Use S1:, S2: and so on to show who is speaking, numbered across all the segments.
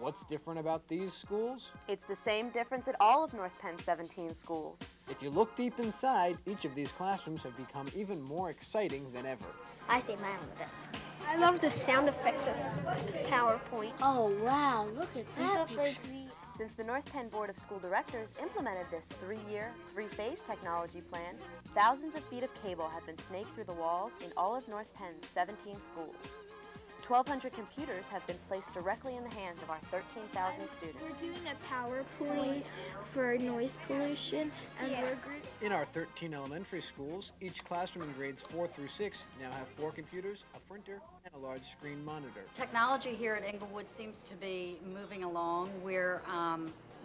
S1: What's different about these schools?
S2: It's the same difference at all of North Penn's 17 schools.
S1: If you look deep inside, each of these classrooms have become even more exciting than ever.
S3: I see mine on the desk.
S4: I love the sound effects of PowerPoint.
S3: Oh, wow, look at that.
S2: Since the North Penn Board of School Directors implemented this 3-year, 3-phase technology plan, thousands of feet of cable have been snaked through the walls in all of North Penn's 17 schools. 1,200 computers have been placed directly in the hands of our 13,000 students.
S4: We're doing a PowerPoint for noise pollution and
S1: In our 13 elementary schools, each classroom in grades 4 through 6 now have 4 computers, a printer, and a large screen monitor.
S5: Technology here at Englewood seems to be moving along.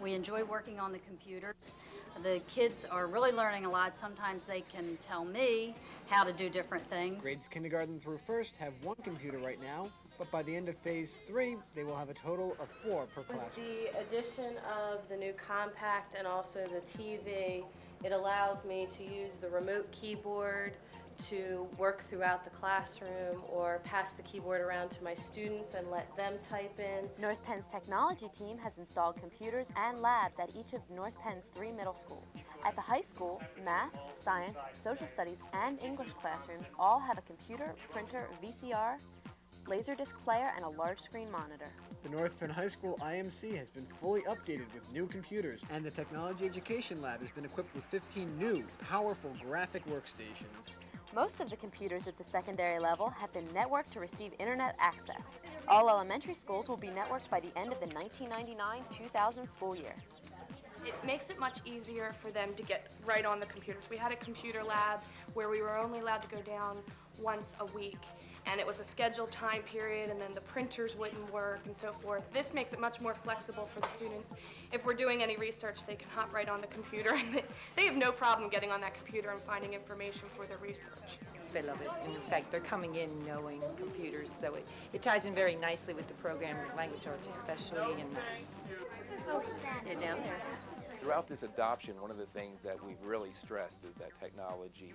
S5: We enjoy working on the computers. The kids are really learning a lot. Sometimes they can tell me how to do different things.
S1: Grades kindergarten through first have 1 computer right now, but by the end of phase 3, they will have a total of 4 per classroom.
S6: With the addition of the new compact and also the TV, it allows me to use the remote keyboard to work throughout the classroom or pass the keyboard around to my students and let them type in.
S2: North Penn's technology team has installed computers and labs at each of North Penn's 3 middle schools. At the high school, math, science, social studies, and English classrooms all have a computer, printer, VCR, Laserdisc player, and a large screen monitor.
S1: The North Penn High School IMC has been fully updated with new computers, and the Technology Education Lab has been equipped with 15 new, powerful graphic workstations.
S2: Most of the computers at the secondary level have been networked to receive internet access. All elementary schools will be networked by the end of the 1999-2000 school year.
S7: It makes it much easier for them to get right on the computers. We had a computer lab where we were only allowed to go down once a week, and it was a scheduled time period, and then the printers wouldn't work and so forth. This makes it much more flexible for the students. If we're doing any research, they can hop right on the computer, and they have no problem getting on that computer and finding information for their research.
S8: They love it. In fact, they're coming in knowing computers, so it ties in very nicely with the program, language arts especially. And
S3: You're down there.
S9: Throughout this adoption, one of the things that we've really stressed is that technology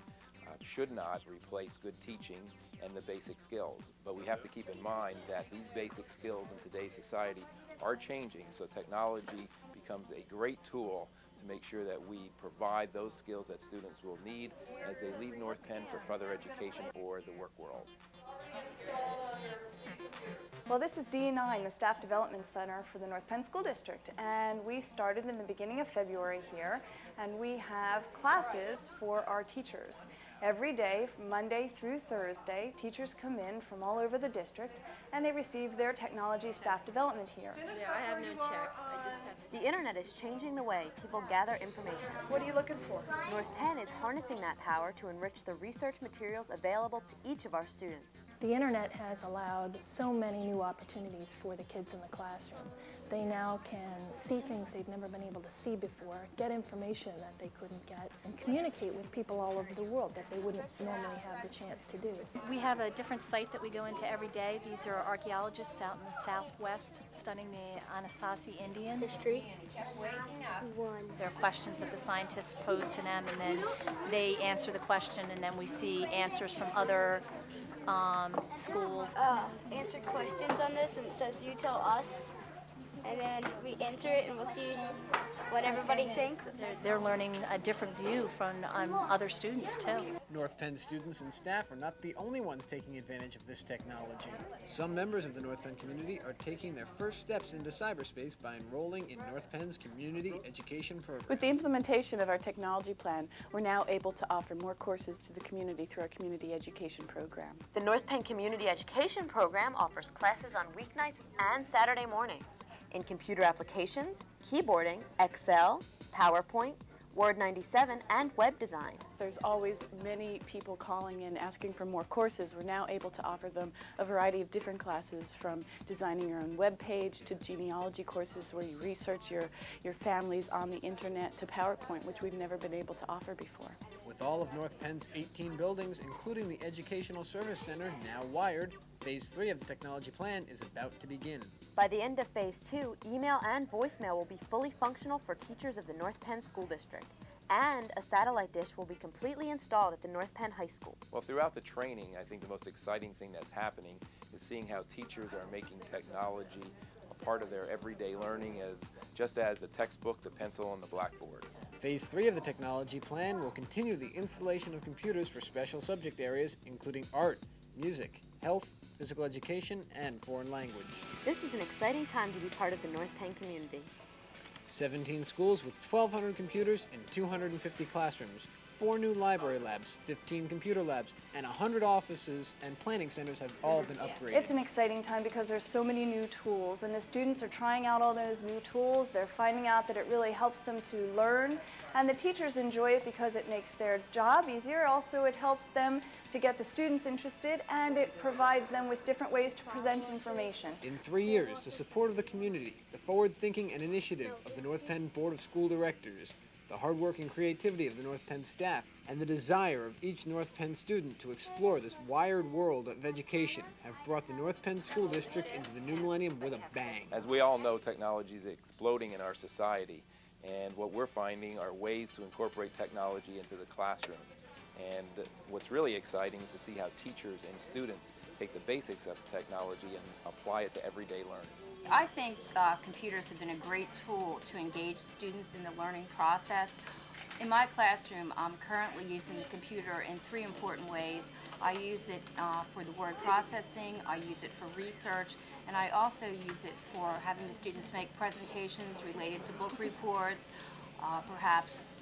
S9: should not replace good teaching and the basic skills. But we have to keep in mind that these basic skills in today's society are changing, so technology becomes a great tool to make sure that we provide those skills that students will need as they leave North Penn for further education or the work world.
S10: Well, this is D9, the Staff Development Center for the North Penn School District, and we started in the beginning of February here, and we have classes for our teachers. Every day, from Monday through Thursday, teachers come in from all over the district, and they receive their technology staff development here.
S3: Yeah, I have no check. I just have
S2: The internet is changing the way people gather information.
S10: What are you looking for?
S2: North Penn is harnessing that power to enrich the research materials available to each of our students.
S11: The internet has allowed so many new opportunities for the kids in the classroom. They now can see things they've never been able to see before, get information that they couldn't get, and communicate with people all over the world that they wouldn't normally have the chance to do.
S12: We have a different site that we go into every day. These are archaeologists out in the southwest studying the Anasazi Indians.
S4: History.
S12: There are questions that the scientists pose to them, and then they answer the question, and then we see answers from other schools.
S4: Answer questions on this, and it says you tell us, and then we answer it, and we'll see what everybody thinks.
S12: They're learning a different view from other students, too.
S1: North Penn students and staff are not the only ones taking advantage of this technology. Some members of the North Penn community are taking their first steps into cyberspace by enrolling in North Penn's community education program.
S10: With the implementation of our technology plan, we're now able to offer more courses to the community through our community education program.
S2: The North Penn Community Education Program offers classes on weeknights and Saturday mornings in computer applications, keyboarding, Excel, PowerPoint, Word 97, and web design.
S10: There's always many people calling in asking for more courses. We're now able to offer them a variety of different classes, from designing your own web page to genealogy courses where you research your families on the internet to PowerPoint, which we've never been able to offer before.
S1: With all of North Penn's 18 buildings, including the Educational Service Center, now wired, Phase 3 of the technology plan is about to begin.
S2: By the end of Phase 2, email and voicemail will be fully functional for teachers of the North Penn School District, and a satellite dish will be completely installed at the North Penn High School.
S9: Well, throughout the training, I think the most exciting thing that's happening is seeing how teachers are making technology a part of their everyday learning just as the textbook, the pencil, and the blackboard.
S1: Phase 3 of the technology plan will continue the installation of computers for special subject areas, including art, music, health, physical education, and foreign language.
S2: This is an exciting time to be part of the North Penn community.
S1: 17 schools with 1,200 computers and 250 classrooms, 4 new library labs, 15 computer labs, and 100 offices and planning centers have all been upgraded.
S10: It's an exciting time because there's so many new tools, and the students are trying out all those new tools. They're finding out that it really helps them to learn, and the teachers enjoy it because it makes their job easier. Also, it helps them to get the students interested, and it provides them with different ways to present information.
S1: In 3 years, the support of the community, the forward thinking and initiative of the North Penn Board of School Directors, the hard work and creativity of the North Penn staff, and the desire of each North Penn student to explore this wired world of education have brought the North Penn School District into the new millennium with a bang.
S9: As we all know, technology is exploding in our society, and what we're finding are ways to incorporate technology into the classroom. And what's really exciting is to see how teachers and students take the basics of technology and apply it to everyday learning.
S13: I think computers have been a great tool to engage students in the learning process. In my classroom, I'm currently using the computer in 3 important ways. I use it for the word processing, I use it for research, and I also use it for having the students make presentations related to book reports. Perhaps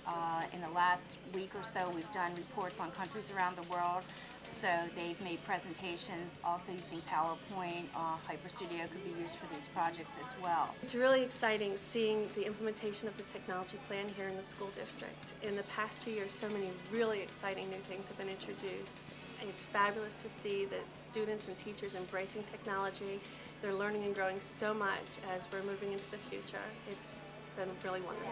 S13: in the last week or so, we've done reports on countries around the world. So they've made presentations also using PowerPoint. HyperStudio could be used for these projects as well.
S7: It's really exciting seeing the implementation of the technology plan here in the school district. In the past 2 years, so many really exciting new things have been introduced. It's fabulous to see that students and teachers embracing technology. They're learning and growing so much as we're moving into the future. It's been really wonderful.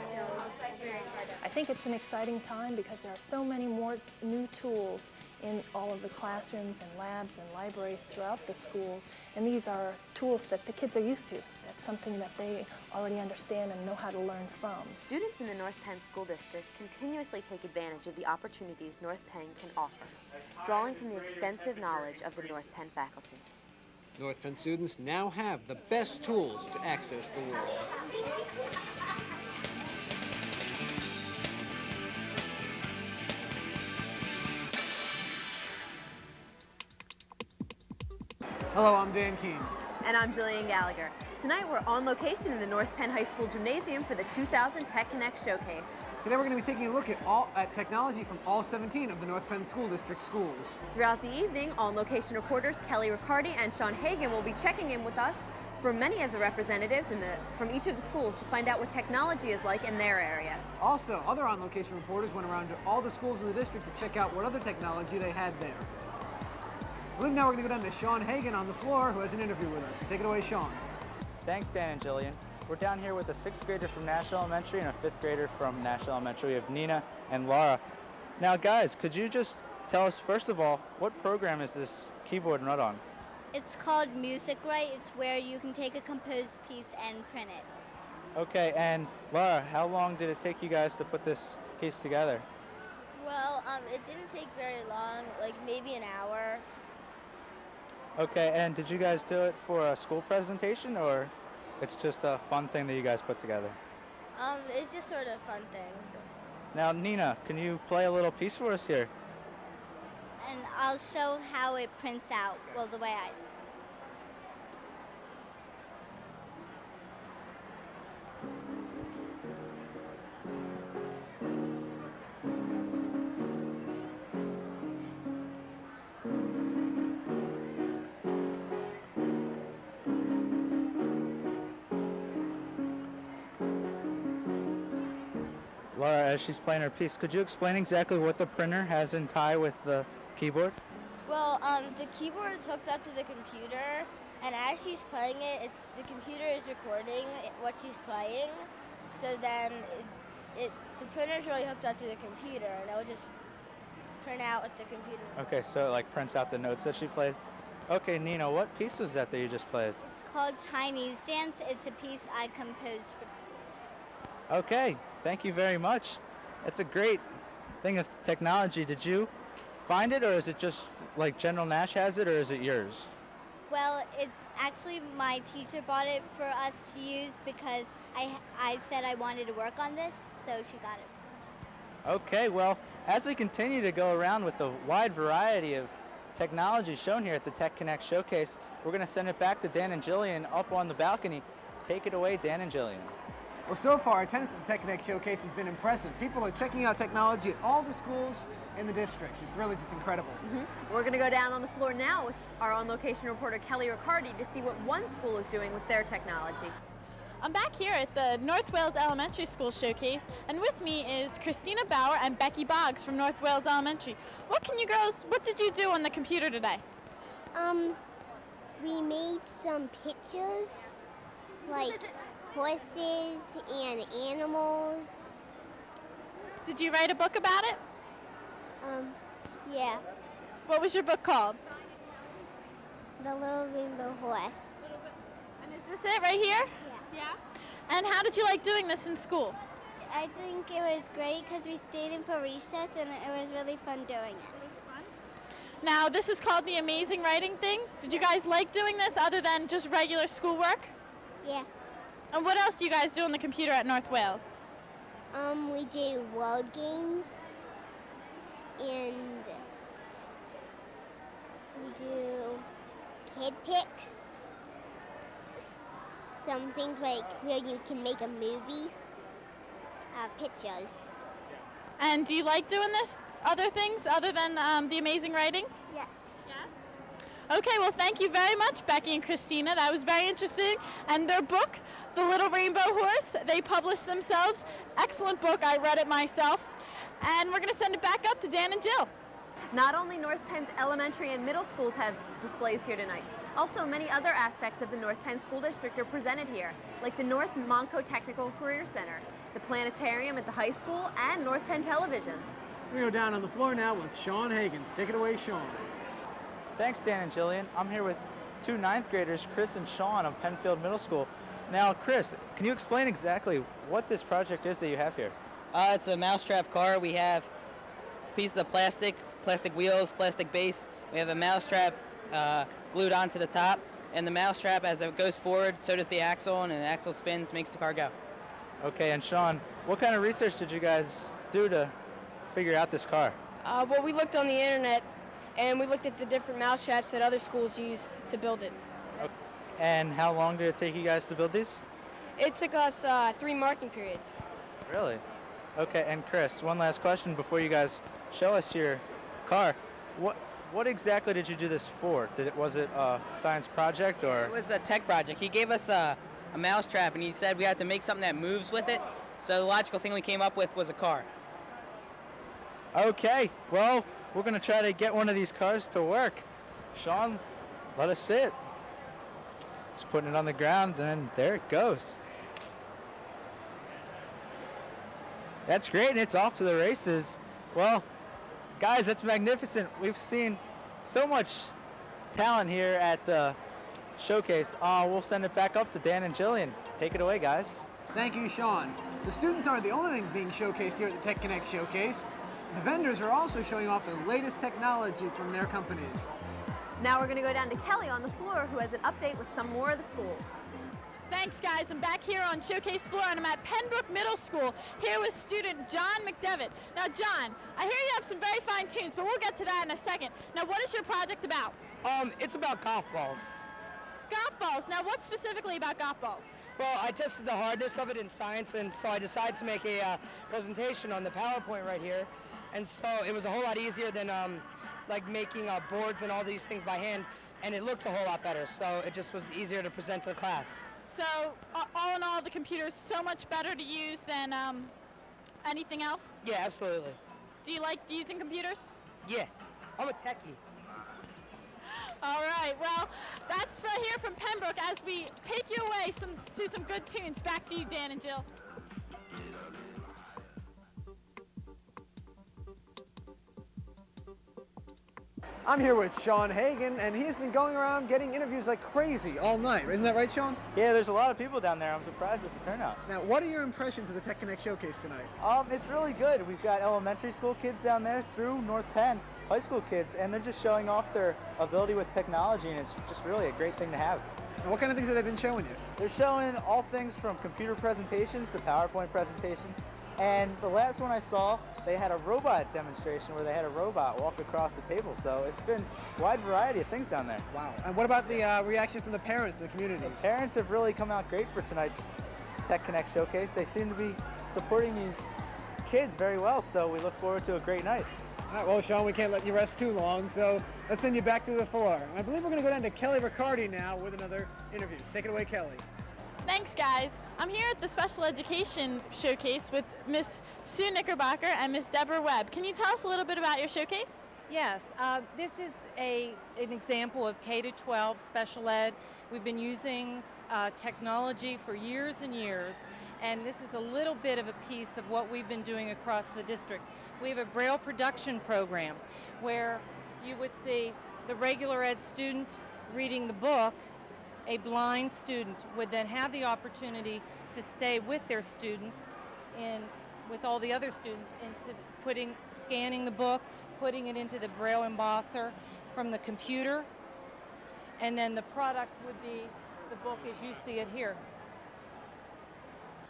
S11: I think it's an exciting time because there are so many more new tools in all of the classrooms and labs and libraries throughout the schools, and these are tools that the kids are used to. That's something that they already understand and know how to learn from.
S2: Students in the North Penn School District continuously take advantage of the opportunities North Penn can offer, drawing from the extensive knowledge of the North Penn faculty.
S1: North Penn students now have the best tools to access the world. Hello, I'm Dan Keene.
S2: And I'm Jillian Gallagher. Tonight we're on location in the North Penn High School Gymnasium for the 2000 Tech Connect Showcase.
S1: Today we're going to be taking a look at technology from all 17 of the North Penn School District schools.
S2: Throughout the evening, on-location reporters Kelly Riccardi and Sean Hagan will be checking in with us from many of the representatives from each of the schools to find out what technology is like in their area.
S1: Also, other on-location reporters went around to all the schools in the district to check out what other technology they had there. I believe now we're going to go down to Sean Hagan on the floor, who has an interview with us. So take it away, Sean.
S14: Thanks, Dan and Jillian. We're down here with a 6th grader from National Elementary and a 5th grader from National Elementary. We have Nina and Laura. Now, guys, could you just tell us, first of all, what program is this keyboard run on?
S15: It's called Music Write. It's where you can take a composed piece and print it.
S14: Okay, and Laura, how long did it take you guys to put this piece together?
S15: Well, it didn't take very long, like maybe an hour.
S14: Okay, and did you guys do it for a school presentation, or it's just a fun thing that you guys put together?
S15: It's just sort of a fun thing.
S14: Now, Nina, can you play a little piece for us here?
S15: And I'll show how it prints out, well, the way I...
S14: Laura, as she's playing her piece, could you explain exactly what the printer has in tie with the keyboard?
S15: Well, the keyboard is hooked up to the computer, and as she's playing it, the computer is recording what she's playing, so then the printer's really hooked up to the computer, and it'll just print out with the computer.
S14: Okay, so it like prints out the notes that she played? Okay, Nina, what piece was that you just played?
S15: It's called Chinese Dance. It's a piece I composed for school.
S14: Okay, thank you very much. It's a great thing of technology. Did you find it, or is it just like General Nash has it, or is it yours?
S15: Well, it's actually my teacher bought it for us to use because I said I wanted to work on this, so she got it.
S14: Okay, well, as we continue to go around with the wide variety of technology shown here at the Tech Connect Showcase, we're going to send it back to Dan and Jillian up on the balcony. Take it away, Dan and Jillian.
S1: Well, so far, attendance at the Tech Connect Showcase has been impressive. People are checking out technology at all the schools in the district. It's really just incredible.
S2: We're going to go down on the floor now with our on-location reporter Kelly Riccardi to see what one school is doing with their technology.
S16: I'm back here at the North Wales Elementary School Showcase, and with me is Christina Bauer and Becky Boggs from North Wales Elementary. What did you do on the computer today?
S15: We made some pictures, like horses and animals.
S16: Did you write a book about it?
S15: Yeah.
S16: What was your book called?
S15: The Little Rainbow Horse.
S16: And is this it right here?
S15: Yeah.
S16: And how did you like doing this in school?
S15: I think it was great because we stayed in for recess and it was really fun doing it.
S16: Now, this is called the Amazing Writing Thing. Did you guys like doing this other than just regular schoolwork?
S15: Yeah.
S16: And what else do you guys do on the computer at North Wales?
S15: We do world games and we do kid pics. Some things like where you can make a movie, pictures.
S16: And do you like doing this? Other things other than the amazing writing?
S15: Yes.
S16: Okay, well, thank you very much, Becky and Christina. That was very interesting. And their book, The Little Rainbow Horse, they published themselves. Excellent book. I read it myself. And we're going to send it back up to Dan and Jill.
S2: Not only North Penn's elementary and middle schools have displays here tonight, also many other aspects of the North Penn School District are presented here, like the North Monco Technical Career Center, the planetarium at the high school, and North Penn Television.
S1: We go down on the floor now with Sean Higgins. Take it away, Sean.
S14: Thanks, Dan and Jillian. I'm here with two ninth graders, Chris and Sean of Penfield Middle School. Now, Chris, can you explain exactly what this project is that you have here?
S17: It's a mousetrap car. We have pieces of plastic wheels, plastic base. We have a mousetrap glued onto the top, and the mousetrap, as it goes forward, so does the axle, and the axle spins, makes the car go.
S14: Okay, and Sean, what kind of research did you guys do to figure out this car?
S18: Well, we looked on the internet, and we looked at the different mousetraps that other schools use to build it.
S14: Okay. And how long did it take you guys to build these?
S18: It took us 3 marking periods.
S14: Really? Okay, and Chris, one last question before you guys show us your car. What exactly did you do this for? Was it a science project or?
S17: It was a tech project. He gave us a mousetrap, and he said we had to make something that moves with it. So the logical thing we came up with was a car.
S14: Okay, well, we're going to try to get one of these cars to work. Sean, let us see it. Just putting it on the ground, and there it goes. That's great, and it's off to the races. Well, guys, that's magnificent. We've seen so much talent here at the showcase. We'll send it back up to Dan and Jillian. Take it away, guys.
S1: Thank you, Sean. The students aren't the only things being showcased here at the Tech Connect Showcase. The vendors are also showing off the latest technology from their companies.
S2: Now we're going to go down to Kelly on the floor, who has an update with some more of the schools.
S16: Thanks, guys. I'm back here on Showcase floor, and I'm at Pembroke Middle School here with student John McDevitt. Now, John, I hear you have some very fine tunes, but we'll get to that in a second. Now, what is your project about?
S19: It's about golf balls.
S16: Golf balls. Now, what specifically about golf balls?
S19: Well, I tested the hardness of it in science, and so I decided to make a presentation on the PowerPoint right here. And so it was a whole lot easier than like making boards and all these things by hand, and it looked a whole lot better. So it just was easier to present to the class.
S16: So, all in all, the computer is so much better to use than anything else?
S19: Yeah, absolutely.
S16: Do you like using computers?
S19: Yeah, I'm a techie.
S16: All right, well, that's right here from Pembroke as we take you away to some good tunes. Back to you, Dan and Jill.
S1: I'm here with Sean Hagen, and he's been going around getting interviews like crazy all night. Isn't that right, Sean?
S14: Yeah, there's a lot of people down there. I'm surprised at the turnout.
S1: Now, what are your impressions of the Tech Connect Showcase tonight?
S14: It's really good. We've got elementary school kids down there through North Penn, high school kids, and they're just showing off their ability with technology, and it's just really a great thing to have.
S1: And what kind of things have they been showing you?
S14: They're showing all things from computer presentations to PowerPoint presentations. And the last one I saw, they had a robot demonstration where they had a robot walk across the table. So it's been a wide variety of things down there.
S1: Wow. And what about the reaction from the parents, the communities?
S14: The parents have really come out great for tonight's Tech Connect showcase. They seem to be supporting these kids very well, so we look forward to a great night.
S1: All right, well, Sean, we can't let you rest too long, so let's send you back to the floor. I believe we're going to go down to Kelly Riccardi now with another interview. Take it away, Kelly.
S16: Thanks, guys. I'm here at the Special Education Showcase with Miss Sue Knickerbocker and Miss Deborah Webb. Can you tell us a little bit about your showcase?
S20: Yes, this is an example of K-12 special ed. We've been using technology for years and years, and this is a little bit of a piece of what we've been doing across the district. We have a Braille production program where you would see the regular ed student reading the book. A blind student would then have the opportunity to stay with their students with all the other students into scanning the book, putting it into the Braille embosser from the computer, and then the product would be the book as you see it here.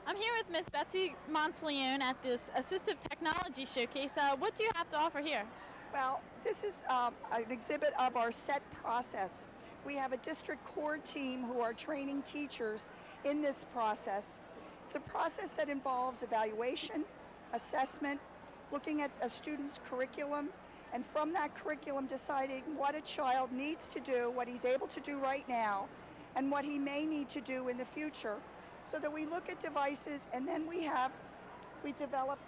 S16: I'm here with Miss Betsy Monteleone at this Assistive Technology Showcase. What do you have to offer here?
S21: Well, this is an exhibit of our SET process. We have a district core team who are training teachers in this process. It's a process that involves evaluation, assessment, looking at a student's curriculum, and from that curriculum deciding what a child needs to do, what he's able to do right now, and what he may need to do in the future. So that we look at devices, and then we develop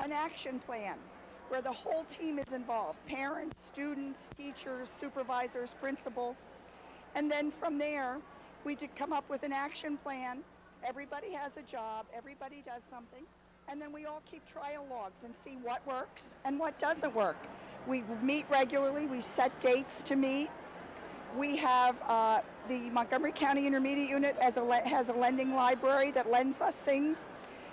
S21: an action plan where the whole team is involved, parents, students, teachers, supervisors, principals. And then from there, we come up with an action plan. Everybody has a job, everybody does something, and then we all keep trial logs and see what works and what doesn't work. We meet regularly, we set dates to meet. We have the Montgomery County Intermediate Unit has a lending library that lends us things.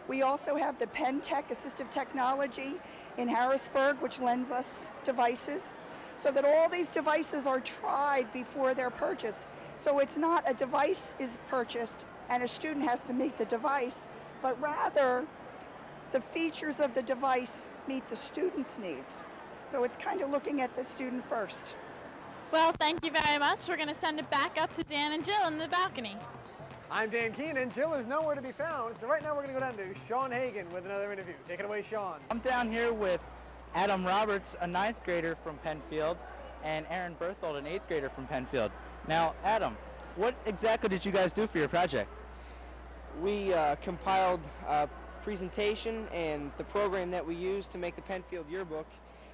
S21: We also have the Penn Tech Assistive Technology in Harrisburg, which lends us devices, so that all these devices are tried before they're purchased. So it's not a device is purchased and a student has to meet the device, but rather the features of the device meet the student's needs. So it's kind of looking at the student first.
S16: Well, thank you very much. We're going to send it back up to Dan and Jill in the balcony.
S1: I'm Dan Keenan. Jill is nowhere to be found, so right now we're going to go down to Sean Hagan with another interview. Take it away, Sean.
S14: I'm down here with Adam Roberts, a 9th grader from Penfield, and Aaron Berthold, an 8th grader from Penfield. Now, Adam, what exactly did you guys do for your project?
S22: We compiled a presentation and the program that we used to make the Penfield yearbook,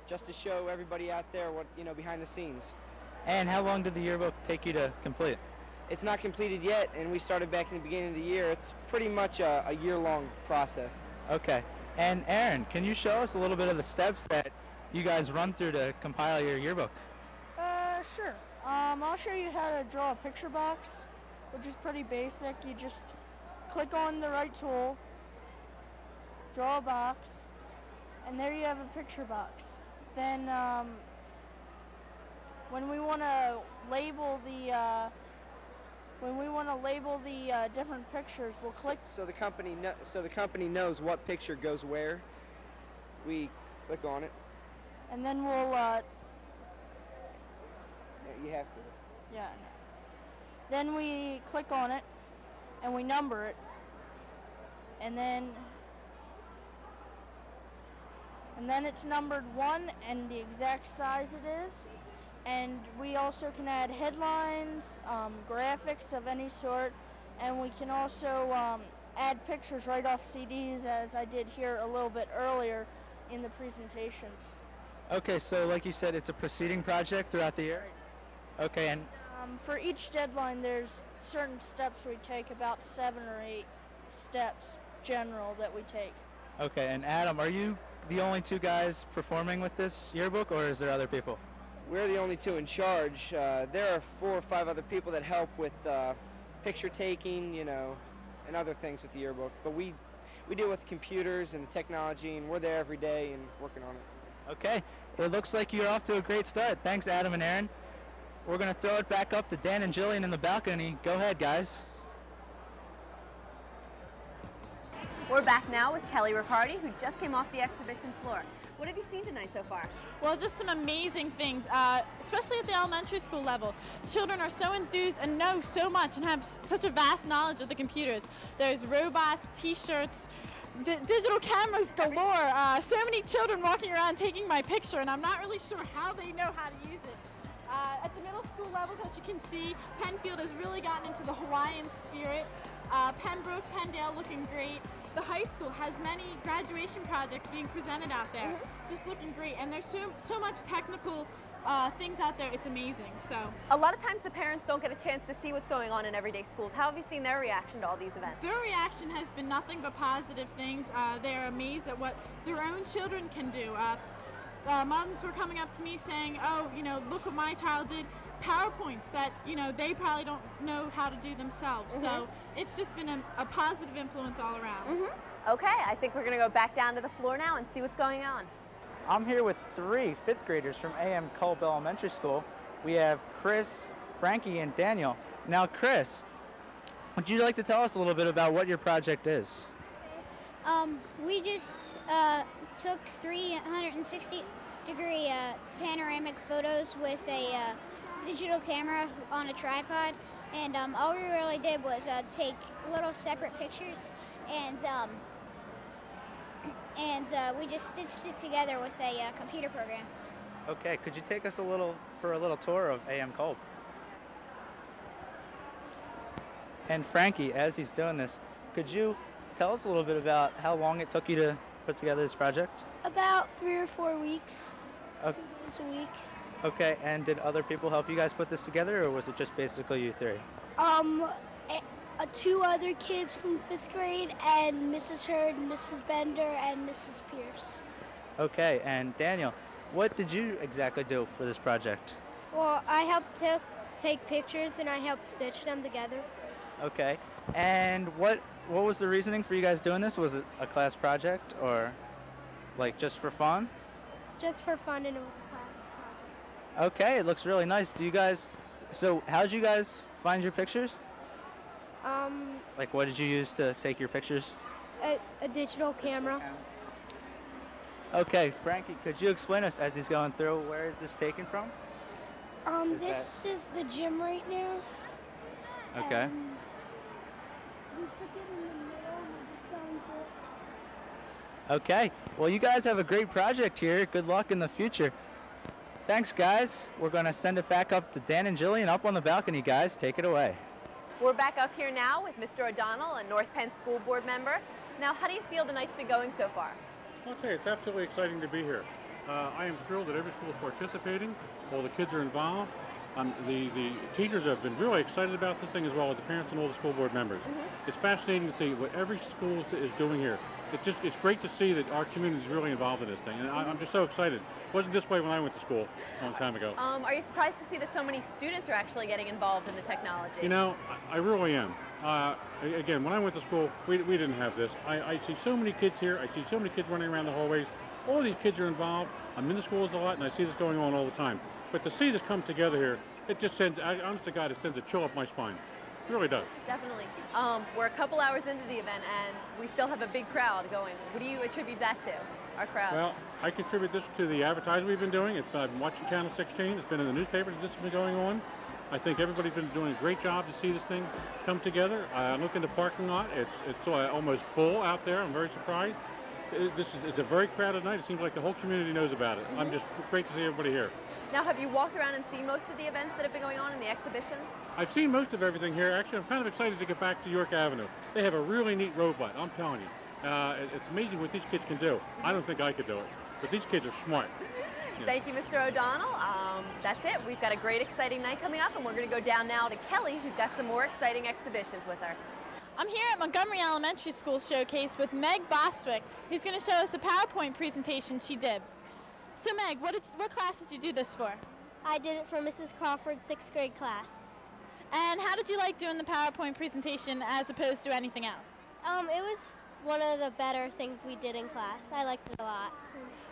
S22: just to show everybody out there what, behind the scenes.
S14: And how long did the yearbook take you to complete?
S22: It's not completed yet, and we started back in the beginning of the year. It's pretty much a year-long process.
S14: Okay. And Aaron, can you show us a little bit of the steps that you guys run through to compile your yearbook?
S23: Sure. I'll show you how to draw a picture box, which is pretty basic. You just click on the right tool, draw a box, and there you have a picture box. Then when we want to label the different pictures, we'll click.
S22: So the company knows what picture goes where. We click on it.
S23: And then we'll.
S22: You have to.
S23: Yeah. No. Then we click on it, and we number it, and then it's numbered 1 and the exact size it is. And we also can add headlines, graphics of any sort, and we can also add pictures right off CDs, as I did here a little bit earlier in the presentations.
S14: Okay, so like you said, it's a proceeding project throughout the year? Okay, and
S23: for each deadline, there's certain steps we take, about 7 or 8 steps general that we take.
S14: Okay, and Adam, are you the only 2 guys performing with this yearbook, or is there other people?
S22: We're the only 2 in charge. There are 4 or 5 other people that help with picture taking, and other things with the yearbook. But we deal with computers and the technology, and we're there every day and working on it.
S14: Okay, It looks like you're off to a great start. Thanks, Adam and Aaron. We're going to throw it back up to Dan and Jillian in the balcony. Go ahead, guys.
S2: We're back now with Kelly Riccardi, who just came off the exhibition floor. What have you seen tonight so far?
S16: Well, just some amazing things, especially at the elementary school level. Children are so enthused and know so much and have such a vast knowledge of the computers. There's robots, t-shirts, digital cameras galore. So many children walking around taking my picture, and I'm not really sure how they know how to use it. At the middle school levels, as you can see, Penfield has really gotten into the Hawaiian spirit. Pembroke, Pendale looking great. The high school has many graduation projects being presented out there, just looking great. And there's so much technical things out there, it's amazing. So
S2: a lot of times the parents don't get a chance to see what's going on in everyday schools. How have you seen their reaction to all these events?
S16: Their reaction has been nothing but positive things. They're amazed at what their own children can do. Moms were coming up to me saying, oh, look what my child did. PowerPoints that, they probably don't know how to do themselves. So it's just been a positive influence all around.
S2: Okay, I think we're going to go back down to the floor now and see what's going on.
S14: I'm here with 3 fifth graders from A.M. Culp Elementary School. We have Chris, Frankie, and Daniel. Now, Chris, would you like to tell us a little bit about what your project is?
S5: We just took 360-degree panoramic photos with a digital camera on a tripod, and all we really did was take little separate pictures, and we just stitched it together with a computer program.
S14: Okay, could you take us for a little tour of A.M. Culp? And Frankie, as he's doing this, could you tell us a little bit about how long it took you to put together this project?
S5: About 3 or 4 weeks.
S14: Okay.
S5: 2 days a week.
S14: Okay, and did other people help you guys put this together, or was it just basically you 3?
S5: 2 other kids from 5th grade, and Mrs. Hurd, Mrs. Bender, and Mrs. Pierce.
S14: Okay, and Daniel, what did you exactly do for this project?
S5: Well, I helped take pictures, and I helped stitch them together.
S14: Okay, and what was the reasoning for you guys doing this? Was it a class project, or like just for fun?
S5: Just for fun, and it was a class project.
S14: Okay, it looks really nice. So how did you guys find your pictures? Like, what did you use to take your pictures?
S5: A digital camera.
S14: Okay, Frankie, could you explain us as he's going through, where is this taken from?
S5: This is the gym right now.
S14: Okay.
S5: We took it in the middle and we're just going through.
S14: Okay, well, you guys have a great project here. Good luck in the future. Thanks, guys. We're going to send it back up to Dan and Jillian up on the balcony, guys. Take it away.
S2: We're back up here now with Mr. O'Donnell, a North Penn School Board member. Now, how do you feel the night's been going so far?
S6: Okay, it's absolutely exciting to be here. I am thrilled that every school is participating. All the kids are involved. The teachers have been really excited about this thing, as well as the parents and all the school board members. It's fascinating to see what every school is doing here. It's great to see that our community is really involved in this thing, and I'm just so excited. It wasn't this way when I went to school a long time ago.
S2: Are you surprised to see that so many students are actually getting involved in the technology?
S6: You know, I really am. Again, when I went to school, we didn't have this. I see so many kids here. I see so many kids running around the hallways. All these kids are involved. I'm in the schools a lot, and I see this going on all the time. But to see this come together here, it just sends, honest to God, it sends a chill up my spine. It really does.
S2: Definitely. We're a couple hours into the event, and we still have a big crowd going. What do you attribute that to, our crowd?
S6: Well, I contribute this to the advertising we've been doing. I've been watching Channel 16. It's been in the newspapers. This has been going on. I think everybody's been doing a great job to see this thing come together. Look in the parking lot. It's almost full out there. I'm very surprised. It's a very crowded night. It seems like the whole community knows about it. I'm just great to see everybody here.
S2: Now, have you walked around and seen most of the events that have been going on in the exhibitions?
S6: I've seen most of everything here. Actually, I'm kind of excited to get back to York Avenue. They have a really neat robot, I'm telling you. It's amazing what these kids can do. I don't think I could do it, but these kids are smart. Yeah.
S2: Thank you, Mr. O'Donnell. That's it. We've got a great, exciting night coming up, and we're going to go down now to Kelly, who's got some more exciting exhibitions with her.
S16: I'm here at Montgomery Elementary School Showcase with Meg Bostwick, who's going to show us a PowerPoint presentation she did. So Meg, what class did you do this for?
S5: I did it for Mrs. Crawford's 6th grade class.
S16: And how did you like doing the PowerPoint presentation as opposed to anything else?
S5: It was one of the better things we did in class. I liked it a lot.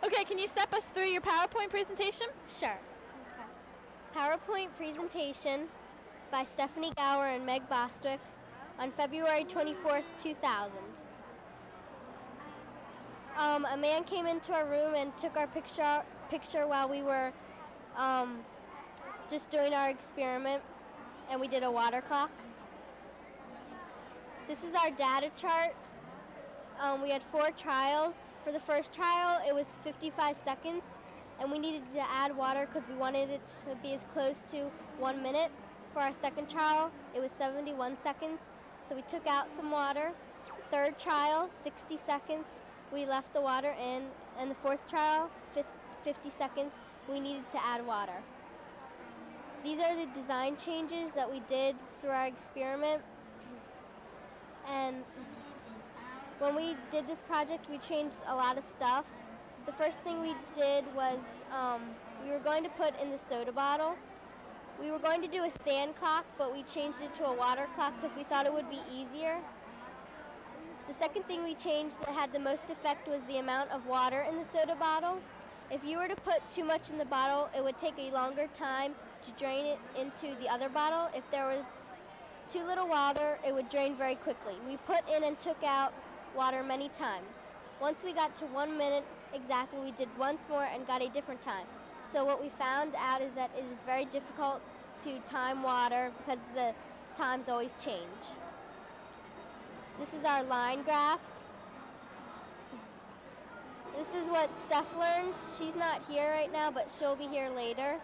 S16: Okay, can you step us through your PowerPoint presentation?
S3: Sure. PowerPoint presentation by Stephanie Gower and Meg Bostwick on February 24th, 2000. A man came into our room and took our picture while we were just doing our experiment, and we did a water clock. This is our data chart. We had 4 trials. For the first trial, it was 55 seconds, and we needed to add water because we wanted it to be as close to 1 minute. For our second trial, it was 71 seconds, so we took out some water. Third trial, 60 seconds, we left the water in, and the fourth trial, 50 seconds, we needed to add water. These are the design changes that we did through our experiment, and when we did this project, we changed a lot of stuff. The first thing we did was we were going to put in the soda bottle. We were going to do a sand clock, but we changed it to a water clock because we thought it would be easier. The second thing we changed that had the most effect was the amount of water in the soda bottle. If you were to put too much in the bottle, it would take a longer time to drain it into the other bottle. If there was too little water, it would drain very quickly. We put in and took out water many times. Once we got to 1 minute exactly, we did once more and got a different time. So what we found out is that it is very difficult to time water because the times always change. This is our line graph. This is what Steph learned. She's not here right now, but she'll be here later.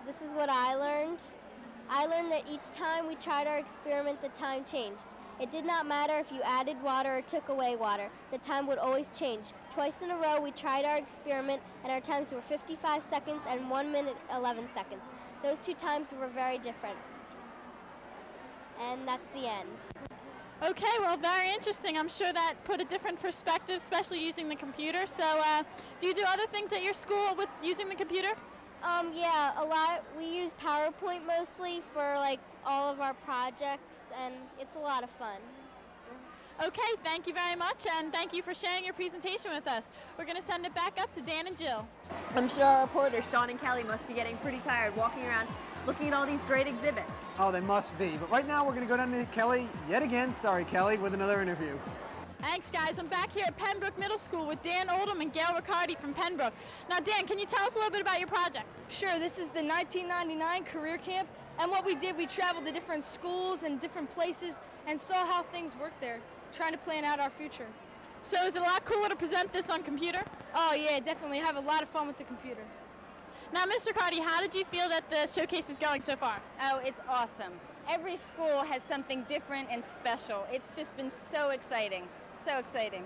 S3: This is what I learned. I learned that each time we tried our experiment, the time changed. It did not matter if you added water or took away water. The time would always change. Twice in a row, we tried our experiment, and our times were 55 seconds and 1 minute 11 seconds. Those two times were very different. And that's the end.
S16: Okay, well, very interesting. I'm sure that put a different perspective, especially using the computer. So do you do other things at your school with using the computer?
S3: Yeah, a lot. We use PowerPoint mostly for like all of our projects, and it's a lot of fun.
S16: Okay, thank you very much, and thank you for sharing your presentation with us. We're going to send it back up to Dan and Jill.
S2: I'm sure our reporters, Sean and Kelly, must be getting pretty tired walking around looking at all these great exhibits.
S1: Oh, they must be. But right now we're going to go down to Kelly yet again, sorry Kelly, with another interview.
S16: Thanks, guys. I'm back here at Pembroke Middle School with Dan Oldham and Gail Riccardi from Pembroke. Now, Dan, can you tell us a little bit about your project?
S18: Sure. This is the 1999 Career Camp, and what we did, we traveled to different schools and different places and saw how things work there, trying to plan out our future.
S16: So is it a lot cooler to present this on computer?
S18: Oh, yeah, definitely. Have a lot of fun with the computer.
S16: Now, Mr. Riccardi, how did you feel that the showcase is going so far?
S4: Oh, it's awesome. Every school has something different and special. It's just been so exciting. So exciting.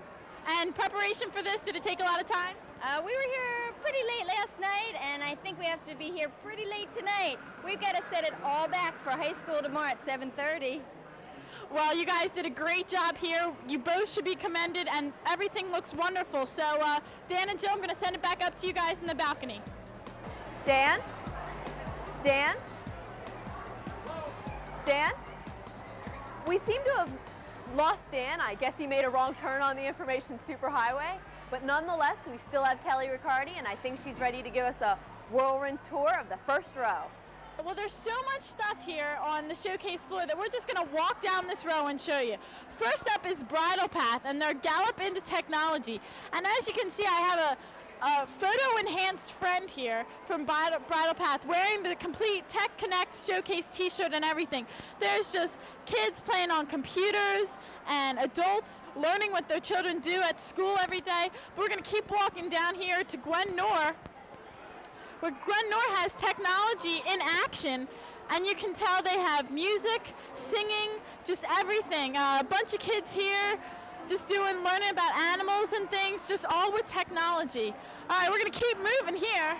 S16: And preparation for this, did it take a lot of time?
S4: We were here pretty late last night, and I think we have to be here pretty late tonight. We've got to set it all back for high school tomorrow at 7:30.
S16: Well, you guys did a great job here. You both should be commended, and everything looks wonderful. So, Dan and Jill, I'm going to send it back up to you guys in the balcony.
S2: Dan? Dan? Dan? We seem to have lost Dan. I guess he made a wrong turn on the Information Superhighway. But nonetheless, we still have Kelly Riccardi, and I think she's ready to give us a whirlwind tour of the first row.
S16: Well, there's so much stuff here on the showcase floor that we're just going to walk down this row and show you. First up is Bridle Path and their Gallop into Technology. And as you can see, I have a photo-enhanced friend here from Bridle Path wearing the complete Tech Connect Showcase t-shirt and everything. There's just kids playing on computers and adults learning what their children do at school every day. But we're going to keep walking down here to Gwen Norr, where Gwen Norr has technology in action, and you can tell they have music, singing, just everything. A bunch of kids here just learning about animals and things, just all with technology. All right, we're gonna keep moving here.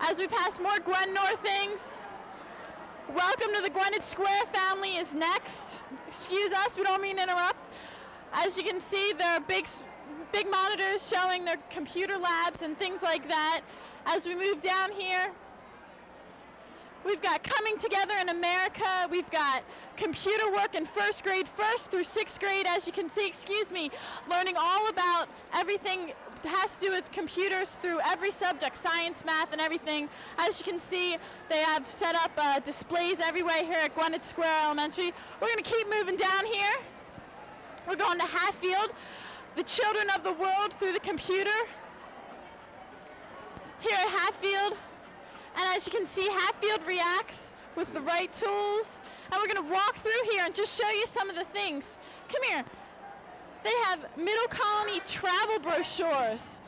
S16: As we pass more Gwen Norr things, Welcome to the Gwynedd Square family is next. Excuse us, we don't mean to interrupt. As you can see, there are big monitors showing their computer labs and things like that. As we move down here, We've got Coming Together in America. We've got computer work in first grade, first through sixth grade, as you can see, learning all about everything that has to do with computers through every subject, science, math, and everything. As you can see, they have set up displays everywhere here at Gwynedd Square Elementary. We're going to keep moving down here. We're going to Hatfield, the children of the world through the computer. Here at Hatfield. And as you can see, Hatfield reacts with the right tools. And we're going to walk through here and just show you some of the things. Come here. They have Middle Colony travel brochures.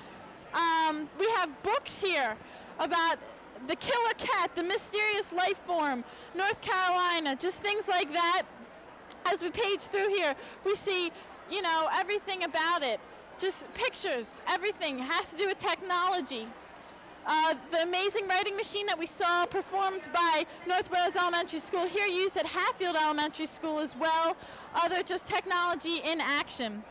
S16: We have books here about the killer cat, the mysterious life form, North Carolina, just things like that. As we page through here, we see, everything about it. Just pictures, everything has to do with technology. The amazing writing machine that we saw performed by North Wales Elementary School here used at Hatfield Elementary School as well. Other just technology in action.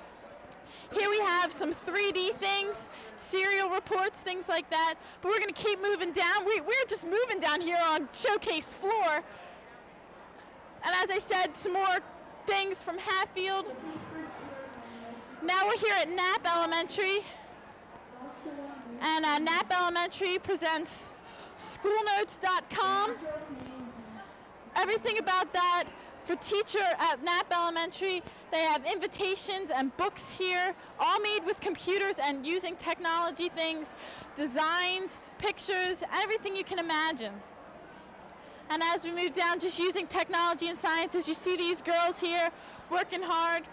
S16: Here we have some 3D things, serial reports, things like that. But we're going to keep moving down. We're just moving down here on showcase floor. And as I said, some more things from Hatfield. Now we're here at Knapp Elementary. And Knapp Elementary presents schoolnotes.com. Everything about that for teacher at Knapp Elementary. They have invitations and books here, all made with computers and using technology things, designs, pictures, everything you can imagine. And as we move down, just using technology and science, as you see these girls here working hard.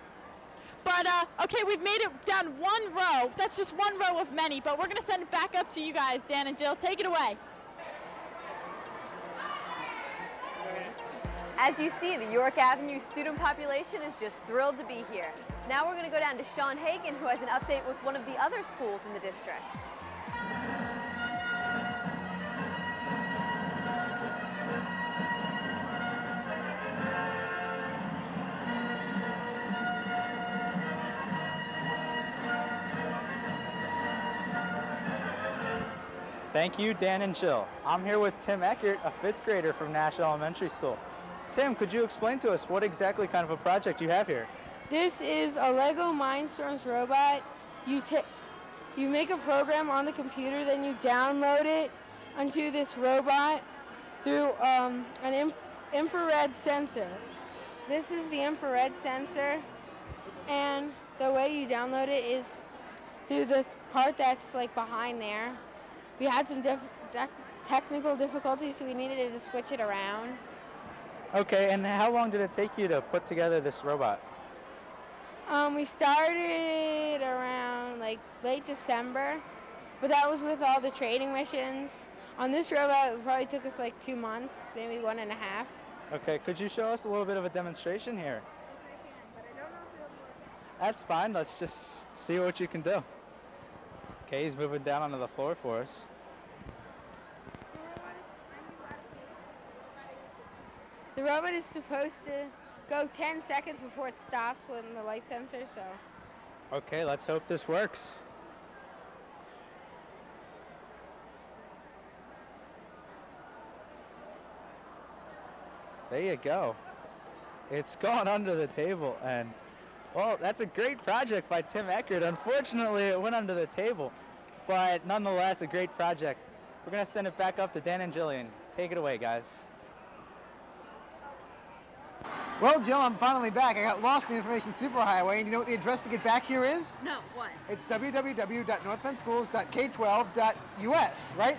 S16: But, okay, we've made it down one row. That's just one row of many, but we're going to send it back up to you guys, Dan and Jill. Take it away.
S2: As you see, the York Avenue student population is just thrilled to be here. Now we're going to go down to Sean Hagan, who has an update with one of the other schools in the district.
S14: Thank you, Dan and Jill. I'm here with Tim Eckert, a fifth grader from National Elementary School. Tim, could you explain to us what exactly kind of a project you have here?
S8: This is a Lego Mindstorms robot. You make a program on the computer, then you download it onto this robot through an infrared sensor. This is the infrared sensor, and the way you download it is through the part that's like behind there. We had some technical difficulties, so we needed to switch it around.
S14: Okay, and how long did it take you to put together this robot?
S8: We started around like late December, but that was with all the training missions. On this robot, it probably took us like 2 months, maybe 1.5.
S14: Okay, could you show us a little bit of a demonstration here?
S8: Yes, I can, but I don't know if it'll work.
S14: That's fine, let's just see what you can do. Okay, he's moving down onto the floor for us.
S8: The robot is supposed to go 10 seconds before it stops when the light sensor, so.
S14: Okay, let's hope this works. There you go. It's gone under the table, and well, that's a great project by Tim Eckert. Unfortunately, it went under the table, but nonetheless, a great project. We're going to send it back up to Dan and Jillian. Take it away, guys.
S1: Well, Jill, I'm finally back. I got lost in the information superhighway, and you know what the address to get back here is?
S2: No, what?
S1: It's www.northpennschools.k12.us, right?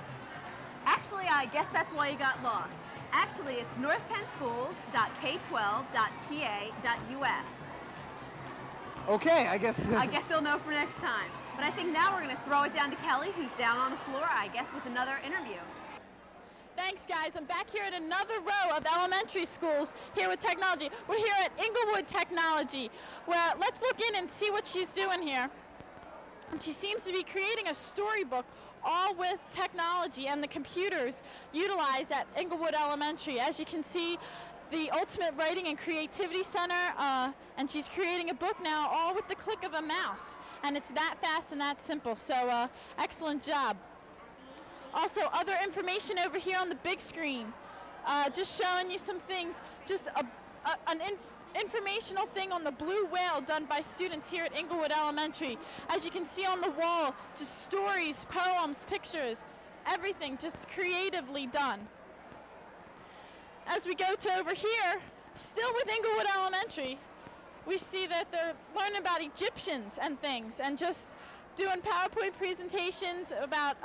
S2: Actually, I guess that's why you got lost. Actually, it's northpennschools.k12.pa.us.
S1: Okay, I guess...
S2: I guess you'll know for next time. But I think now we're going to throw it down to Kelly, who's down on the floor, I guess, with another interview.
S16: Thanks, guys. I'm back here at another row of elementary schools here with technology. We're here at Inglewood Technology, where let's look in and see what she's doing here. And she seems to be creating a storybook all with technology and the computers utilized at Inglewood Elementary. As you can see, the Ultimate Writing and Creativity Center, and she's creating a book now all with the click of a mouse. And it's that fast and that simple, so excellent job. Also, other information over here on the big screen. just showing you some things, just an informational thing on the blue whale done by students here at Inglewood Elementary. As you can see on the wall, just stories, poems, pictures, everything just creatively done. As we go to over here, still with Inglewood Elementary, we see that they're learning about Egyptians and things, and just doing PowerPoint presentations about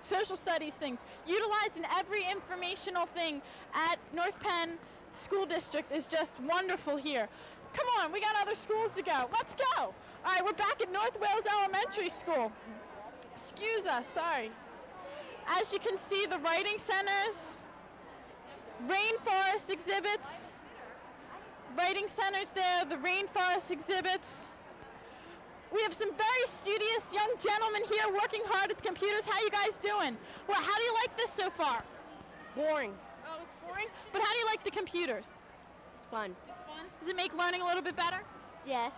S16: social studies things. Utilizing every informational thing at North Penn School District is just wonderful here. Come on, we got other schools to go. Let's go. All right, we're back at North Wales Elementary School. Excuse us, sorry. As you can see, the writing centers, rainforest exhibits, writing centers there, the rainforest exhibits. We have some very studious young gentlemen here working hard at the computers. How you guys doing? Well, how do you like this so far?
S9: Boring.
S16: Oh, it's boring? But how do you like the computers?
S9: It's fun.
S16: It's fun? Does it make learning a little bit better?
S9: Yes.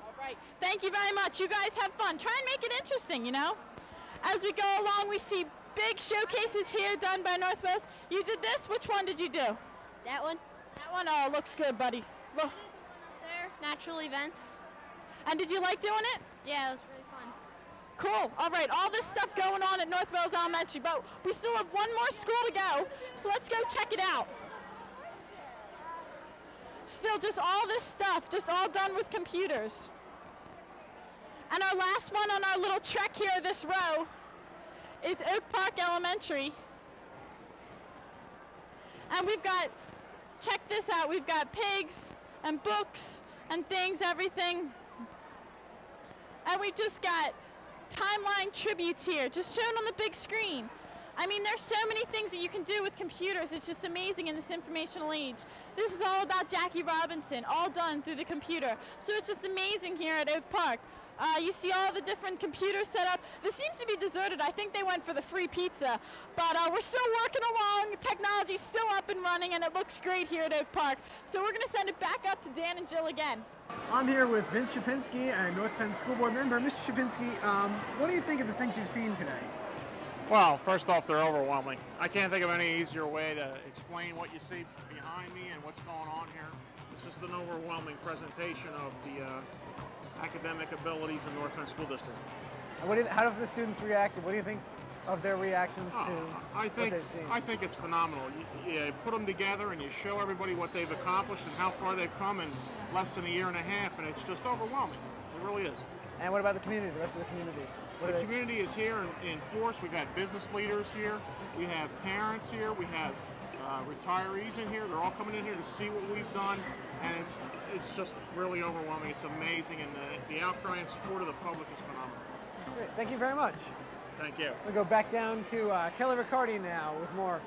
S16: All right. Thank you very much. You guys have fun. Try and make it interesting, you know? As we go along, we see big showcases here done by Northwest. You did this? Which one did you do?
S9: That one.
S16: That one? Oh, looks good, buddy. Look.
S9: There, natural events.
S16: And did you like doing it?
S9: Yeah, it was really fun.
S16: Cool. All right, all this stuff going on at North Wales Elementary, but we still have one more school to go, so let's go check it out. Still just all this stuff, just all done with computers. And our last one on our little trek here, this row, is Oak Park Elementary. And we've got, check this out, we've got pigs and books and things, everything. And we've just got timeline tributes here, just shown on the big screen. I mean, there's so many things that you can do with computers. It's just amazing in this informational age. This is all about Jackie Robinson, all done through the computer. So it's just amazing here at Oak Park. You see all the different computers set up. This seems to be deserted. I think they went for the free pizza. But we're still working along. Technology's still up and running, and it looks great here at Oak Park. So we're going to send it back up to Dan and Jill again.
S1: I'm here with Vince Shapinski, a North Penn School Board member. Mr. Shapinski, what do you think of the things you've seen today?
S10: Well, first off, they're overwhelming. I can't think of any easier way to explain what you see behind me and what's going on here. It's just an overwhelming presentation of the academic abilities in North Penn School District.
S1: And how have the students reacted? What do you think of their reactions to what they've seen?
S10: I think it's phenomenal. You put them together and you show everybody what they've accomplished and how far they've come in less than a year and a half, and it's just overwhelming. It really is.
S1: And what about the community, the rest of the community?
S10: The community is here in force. We've got business leaders here. We have parents here. We have retirees in here. They're all coming in here to see what we've done, and it's just really overwhelming. It's amazing, and the outcry and support of the public is phenomenal.
S1: Great. Thank you very much.
S10: Thank you.
S1: We'll go back down to Kelly Riccardi now with more.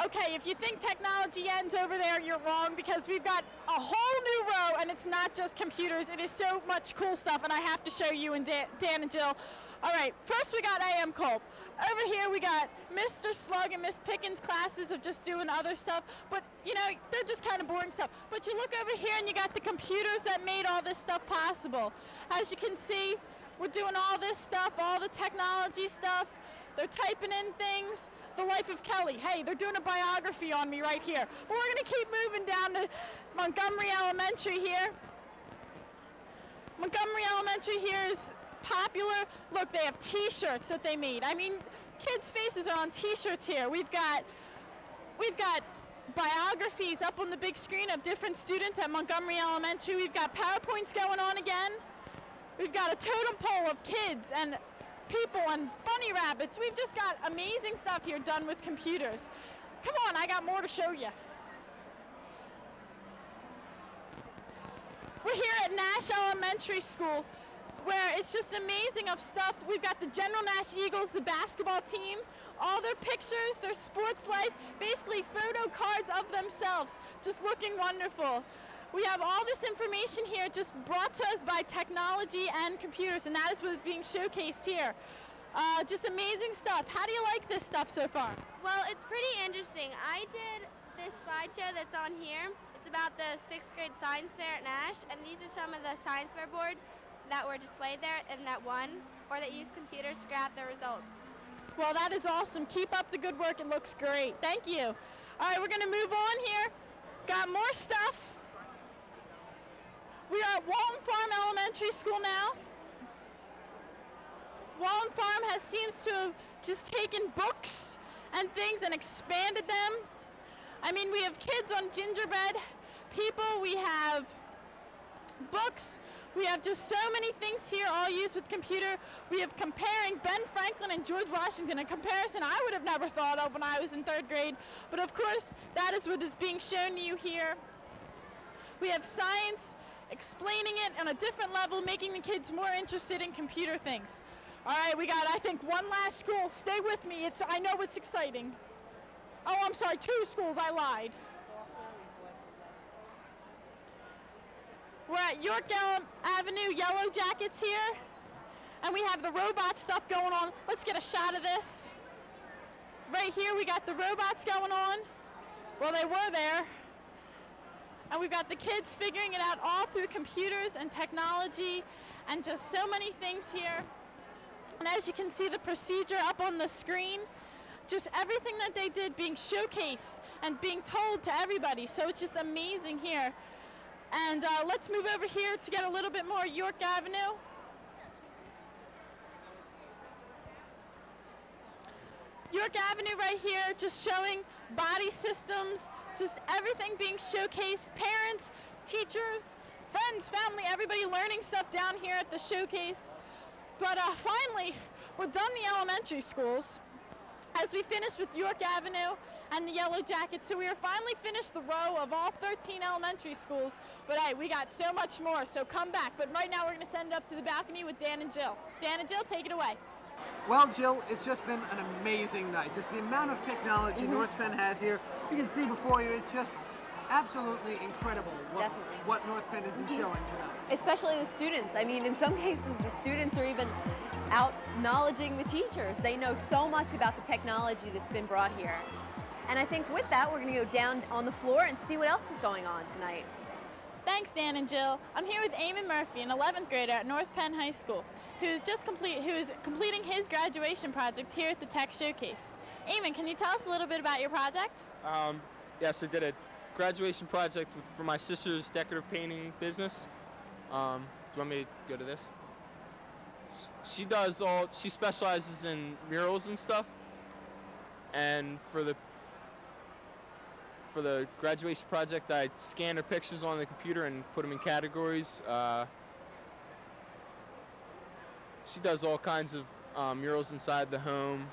S16: Okay, if you think technology ends over there, you're wrong, because we've got a whole new row, and it's not just computers. It is so much cool stuff, and I have to show you and Dan and Jill. All right, first we got AM Culp. Over here we got Mr. Slug and Miss Pickens' classes of just doing other stuff, but you know, they're just kind of boring stuff. But you look over here and you got the computers that made all this stuff possible. As you can see, we're doing all this stuff, all the technology stuff. They're typing in things. The Life of Kelly. Hey, they're doing a biography on me right here. But we're going to keep moving down to Montgomery Elementary here. Montgomery Elementary here is popular. Look, they have T-shirts that they made. I mean, kids' faces are on T-shirts here. We've got biographies up on the big screen of different students at Montgomery Elementary. We've got PowerPoints going on again. We've got a totem pole of kids and people and bunny rabbits. We've just got amazing stuff here done with computers. Come on, I got more to show you. We're here at Nash Elementary School, where it's just amazing of stuff. We've got the General Nash Eagles, the basketball team, all their pictures, their sports life, basically photo cards of themselves, just looking wonderful. We have all this information here just brought to us by technology and computers, and that is what's being showcased here. Just amazing stuff. How do you like this stuff so far?
S12: Well, it's pretty interesting. I did this slideshow that's on here. It's about the 6th grade science fair at Nash, and these are some of the science fair boards that were displayed there and that won, or that used computers to grab their results.
S16: Well, that is awesome. Keep up the good work. It looks great. Thank you. All right, we're going to move on here. Got more stuff. We are at Walton Farm Elementary School now. Walton Farm seems to have just taken books and things and expanded them. I mean, we have kids on gingerbread people, we have books, we have just so many things here all used with computer. We have comparing Ben Franklin and George Washington, a comparison I would have never thought of when I was in 3rd grade. But of course, that is what is being shown to you here. We have science, explaining it on a different level, making the kids more interested in computer things. All right, we got, I think, one last school. Stay with me. I know it's exciting. Oh, I'm sorry, 2 schools. I lied. We're at York Avenue Yellow Jackets here, and we have the robot stuff going on. Let's get a shot of this. Right here, we got the robots going on. Well, they were there. And we've got the kids figuring it out all through computers and technology and just so many things here. And as you can see the procedure up on the screen, just everything that they did being showcased and being told to everybody. So it's just amazing here. And let's move over here to get a little bit more York Avenue. York Avenue right here, just showing body systems, just everything being showcased. Parents, teachers, friends, family, everybody learning stuff down here at the showcase. But finally, we're done the elementary schools as we finished with York Avenue and the Yellow Jackets. So we are finally finished the row of all 13 elementary schools. But hey, we got so much more, so come back. But right now we're going to send it up to the balcony with Dan and Jill. Dan and Jill, take it away.
S1: Well, Jill, it's just been an amazing night. Just the amount of technology North Penn has here. You can see before you, it's just absolutely incredible what North Penn has been showing tonight.
S2: Especially the students. I mean, in some cases, the students are even out knowledging the teachers. They know so much about the technology that's been brought here. And I think with that, we're going to go down on the floor and see what else is going on tonight.
S16: Thanks, Dan and Jill. I'm here with Eamon Murphy, an 11th grader at North Penn High School, who is completing his graduation project here at the Tech Showcase. Eamon, can you tell us a little bit about your project?
S7: Yes, I did a graduation project for my sister's decorative painting business. Do you want me to go to this? She specializes in murals and stuff. And for the graduation project, I scanned her pictures on the computer and put them in categories. She does all kinds of murals inside the home.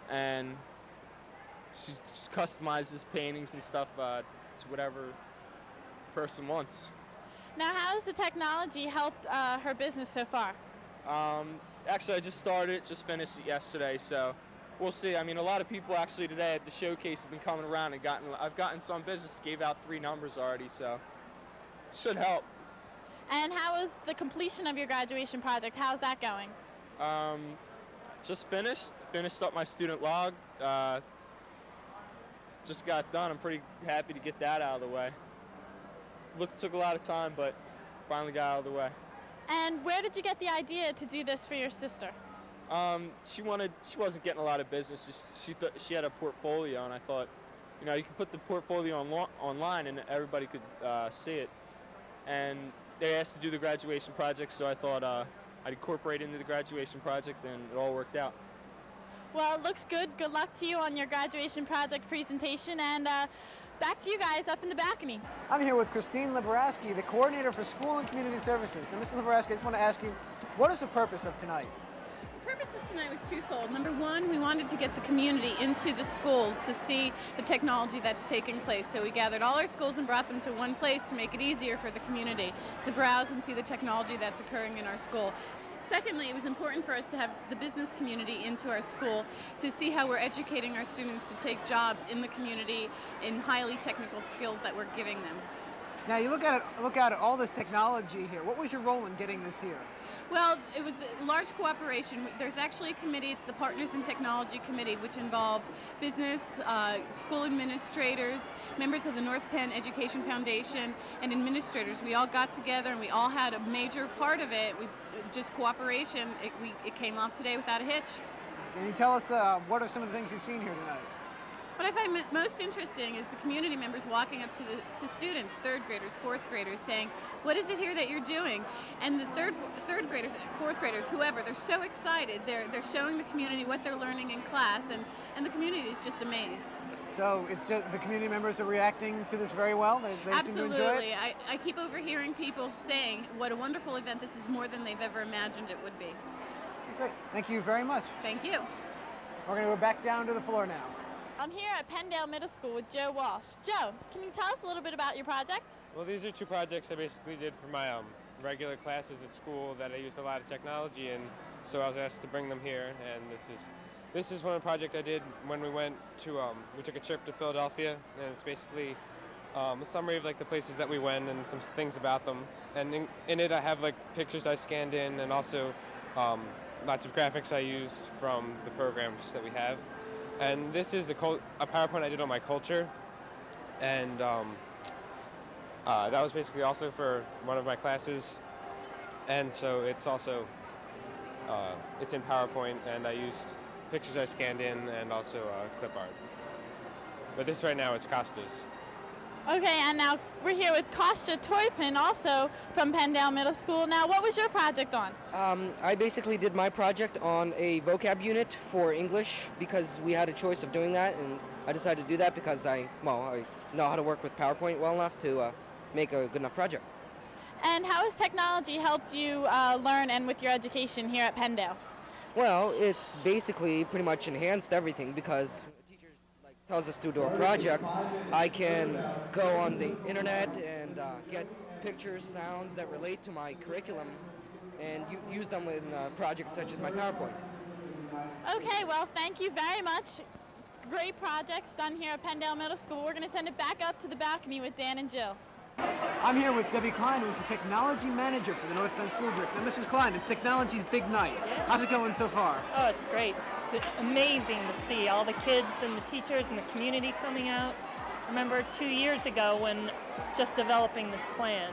S7: And she just customizes paintings and stuff to whatever person wants.
S16: Now, how has the technology helped her business so far?
S7: Actually, I just finished it yesterday, so we'll see. I mean, a lot of people actually today at the showcase have been coming around and I've gotten some business, gave out 3 numbers already, so should help.
S16: And how was the completion of your graduation project? How's that going?
S7: Just finished up my student log. Just got done. I'm pretty happy to get that out of the way. Took a lot of time, but finally got out of the way.
S16: And where did you get the idea to do this for your sister?
S7: She wasn't getting a lot of business. She had a portfolio, and I thought, you can put the portfolio online and everybody could see it. And they asked to do the graduation project, so I thought I'd incorporate it into the graduation project, and it all worked out.
S16: Well, it looks good. Good luck to you on your graduation project presentation, and back to you guys up in the balcony.
S1: I'm here with Christine Liberaski, the coordinator for School and Community Services. Now, Mrs. Liberaski, I just want to ask you, what is the purpose of tonight?
S11: The purpose of tonight was twofold. Number one, we wanted to get the community into the schools to see the technology that's taking place. So we gathered all our schools and brought them to one place to make it easier for the community to browse and see the technology that's occurring in our school. Secondly, it was important for us to have the business community into our school to see how we're educating our students to take jobs in the community in highly technical skills that we're giving them.
S1: Now, you look at all this technology here. What was your role in getting this here?
S11: Well, it was a large cooperation. There's actually a committee, it's the Partners in Technology Committee, which involved business, school administrators, members of the North Penn Education Foundation, and administrators. We all got together and we all had a major part of it. Just cooperation. It came off today without a hitch.
S1: Can you tell us what are some of the things you've seen here tonight?
S11: What I find most interesting is the community members walking up to students, third graders, fourth graders, saying, "What is it here that you're doing?" And the third graders, fourth graders, whoever, they're so excited. They're showing the community what they're learning in class, and the community is just amazed.
S1: So it's just the community members are reacting to this very well. They seem to enjoy it.
S11: Absolutely. I keep overhearing people saying what a wonderful event this is, more than they've ever imagined it would be.
S1: Great. Thank you very much.
S11: Thank you.
S1: We're going to go back down to the floor now.
S16: I'm here at Penndale Middle School with Joe Walsh. Joe, can you tell us a little bit about your project?
S13: Well, these are two projects I basically did for my regular classes at school that I used a lot of technology in, so I was asked to bring them here, and this is one project I did when we went to, we took a trip to Philadelphia, and it's basically a summary of like the places that we went and some things about them. And in it I have like pictures I scanned in, and also lots of graphics I used from the programs that we have. And this is a PowerPoint I did on my culture, and that was basically also for one of my classes. And so it's also, it's in PowerPoint, and I used pictures I scanned in and also clip art. But this right now is Costa's.
S16: Okay, and now we're here with Kostya Toypin, also from Penndale Middle School. Now, what was your project on?
S15: I basically did my project on a vocab unit for English because we had a choice of doing that, and I decided to do that because I know how to work with PowerPoint well enough to make a good enough project.
S16: And how has technology helped you learn and with your education here at Penndale?
S15: Well, it's basically pretty much enhanced everything because tells us to do a project, I can go on the internet and get pictures, sounds that relate to my curriculum and use them in projects such as my PowerPoint.
S16: Okay, well, thank you very much. Great projects done here at Penndale Middle School. We're going to send it back up to the balcony with Dan and Jill.
S1: I'm here with Debbie Klein, who's the technology manager for the North Penn School District. Now, Mrs. Klein, it's technology's big night. How's it going so far?
S17: Oh, it's great. It's amazing to see all the kids and the teachers and the community coming out. I remember 2 years ago when just developing this plan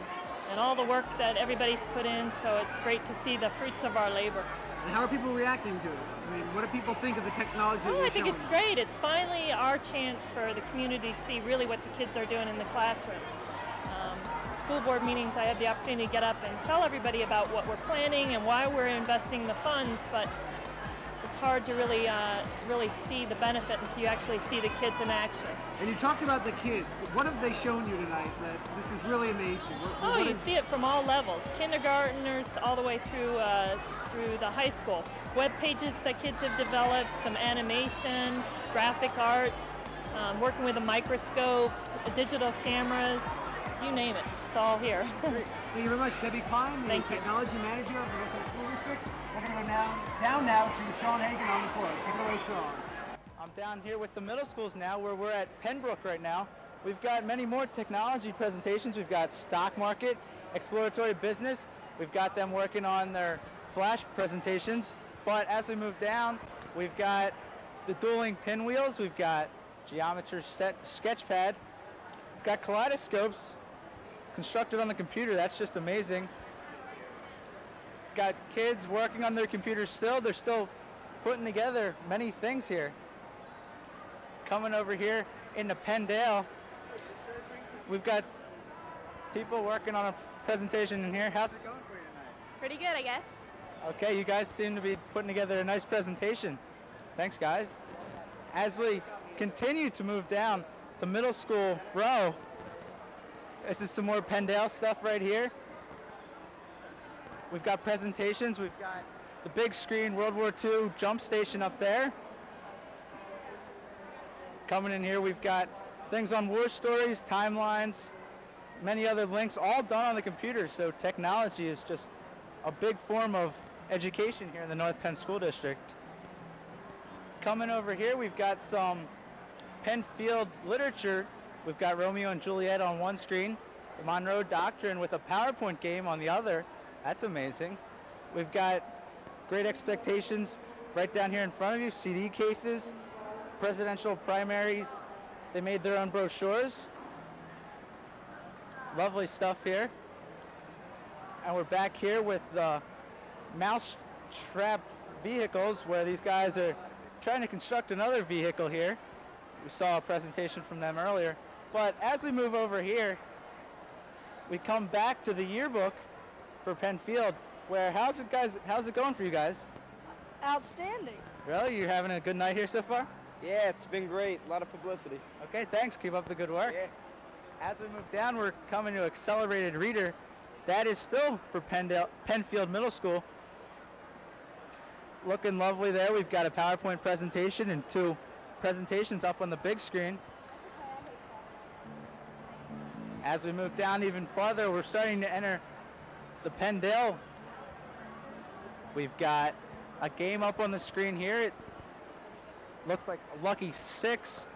S17: and all the work that everybody's put in, so it's great to see the fruits of our labor.
S1: And how are people reacting to it? I mean, what do people think of the technology that you're
S17: I think
S1: showing?
S17: it's great. It's finally our chance for the community to see really what the kids are doing in the classrooms. School board meetings, I had the opportunity to get up and tell everybody about what we're planning and why we're investing the funds, but it's hard to really see the benefit until you actually see the kids in action.
S1: And you talked about the kids. What have they shown you tonight that just has really amazed you?
S17: You see it from all levels, kindergartners all the way through the high school. Web pages that kids have developed, some animation, graphic arts, working with a microscope, digital cameras, you name it. It's all here.
S1: Great. Thank you very much, Debbie Klein, the technology manager of the North Penn School District. We're going to go down now to Sean Hagan on the floor. Take it away, Sean.
S14: I'm down here with the middle schools now, where we're at Pembroke right now. We've got many more technology presentations. We've got stock market, exploratory business. We've got them working on their flash presentations. But as we move down, we've got the dueling pinwheels. We've got geometry sketchpad. We've got kaleidoscopes constructed on the computer. That's just amazing. We've got kids working on their computers still. They're still putting together many things here. Coming over here into Penndale, we've got people working on a presentation in here. How's it going for you tonight?
S4: Pretty good, I guess.
S14: Okay, you guys seem to be putting together a nice presentation. Thanks, guys. As we continue to move down the middle school row, this is some more Penndale stuff right here. We've got presentations. We've got the big screen World War II jump station up there. Coming in here, we've got things on war stories, timelines, many other links, all done on the computer. So technology is just a big form of education here in the North Penn School District. Coming over here, we've got some Penfield literature. We've got Romeo and Juliet on one screen, the Monroe Doctrine with a PowerPoint game on the other. That's amazing. We've got Great Expectations right down here in front of you, CD cases, presidential primaries. They made their own brochures. Lovely stuff here. And we're back here with the mousetrap vehicles, where these guys are trying to construct another vehicle here. We saw a presentation from them earlier. But as we move over here, we come back to the yearbook for Penn Field, where how's it going for you guys?
S23: Outstanding.
S14: Really? You're having a good night here so far?
S22: Yeah, it's been great. A lot of publicity.
S14: Okay, thanks. Keep up the good work.
S22: Yeah.
S14: As we move down, we're coming to Accelerated Reader. That is still for Penfield Middle School. Looking lovely there. We've got a PowerPoint presentation and 2 presentations up on the big screen. As we move down even farther, we're starting to enter the Penndale. We've got a game up on the screen here. It looks like a Lucky 6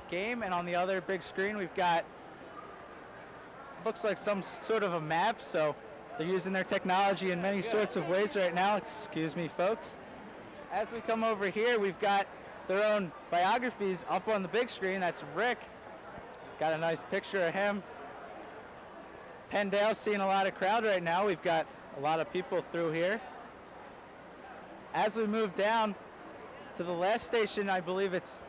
S14: game, and on the other big screen we've got, looks like some sort of a map, so they're using their technology in many sorts of ways right now. Excuse me, folks. As we come over here, we've got their own biographies up on the big screen. That's Rick. Got a nice picture of him. Penndale's seeing a lot of crowd right now. We've got a lot of people through here. As we move down to the last station, I believe it's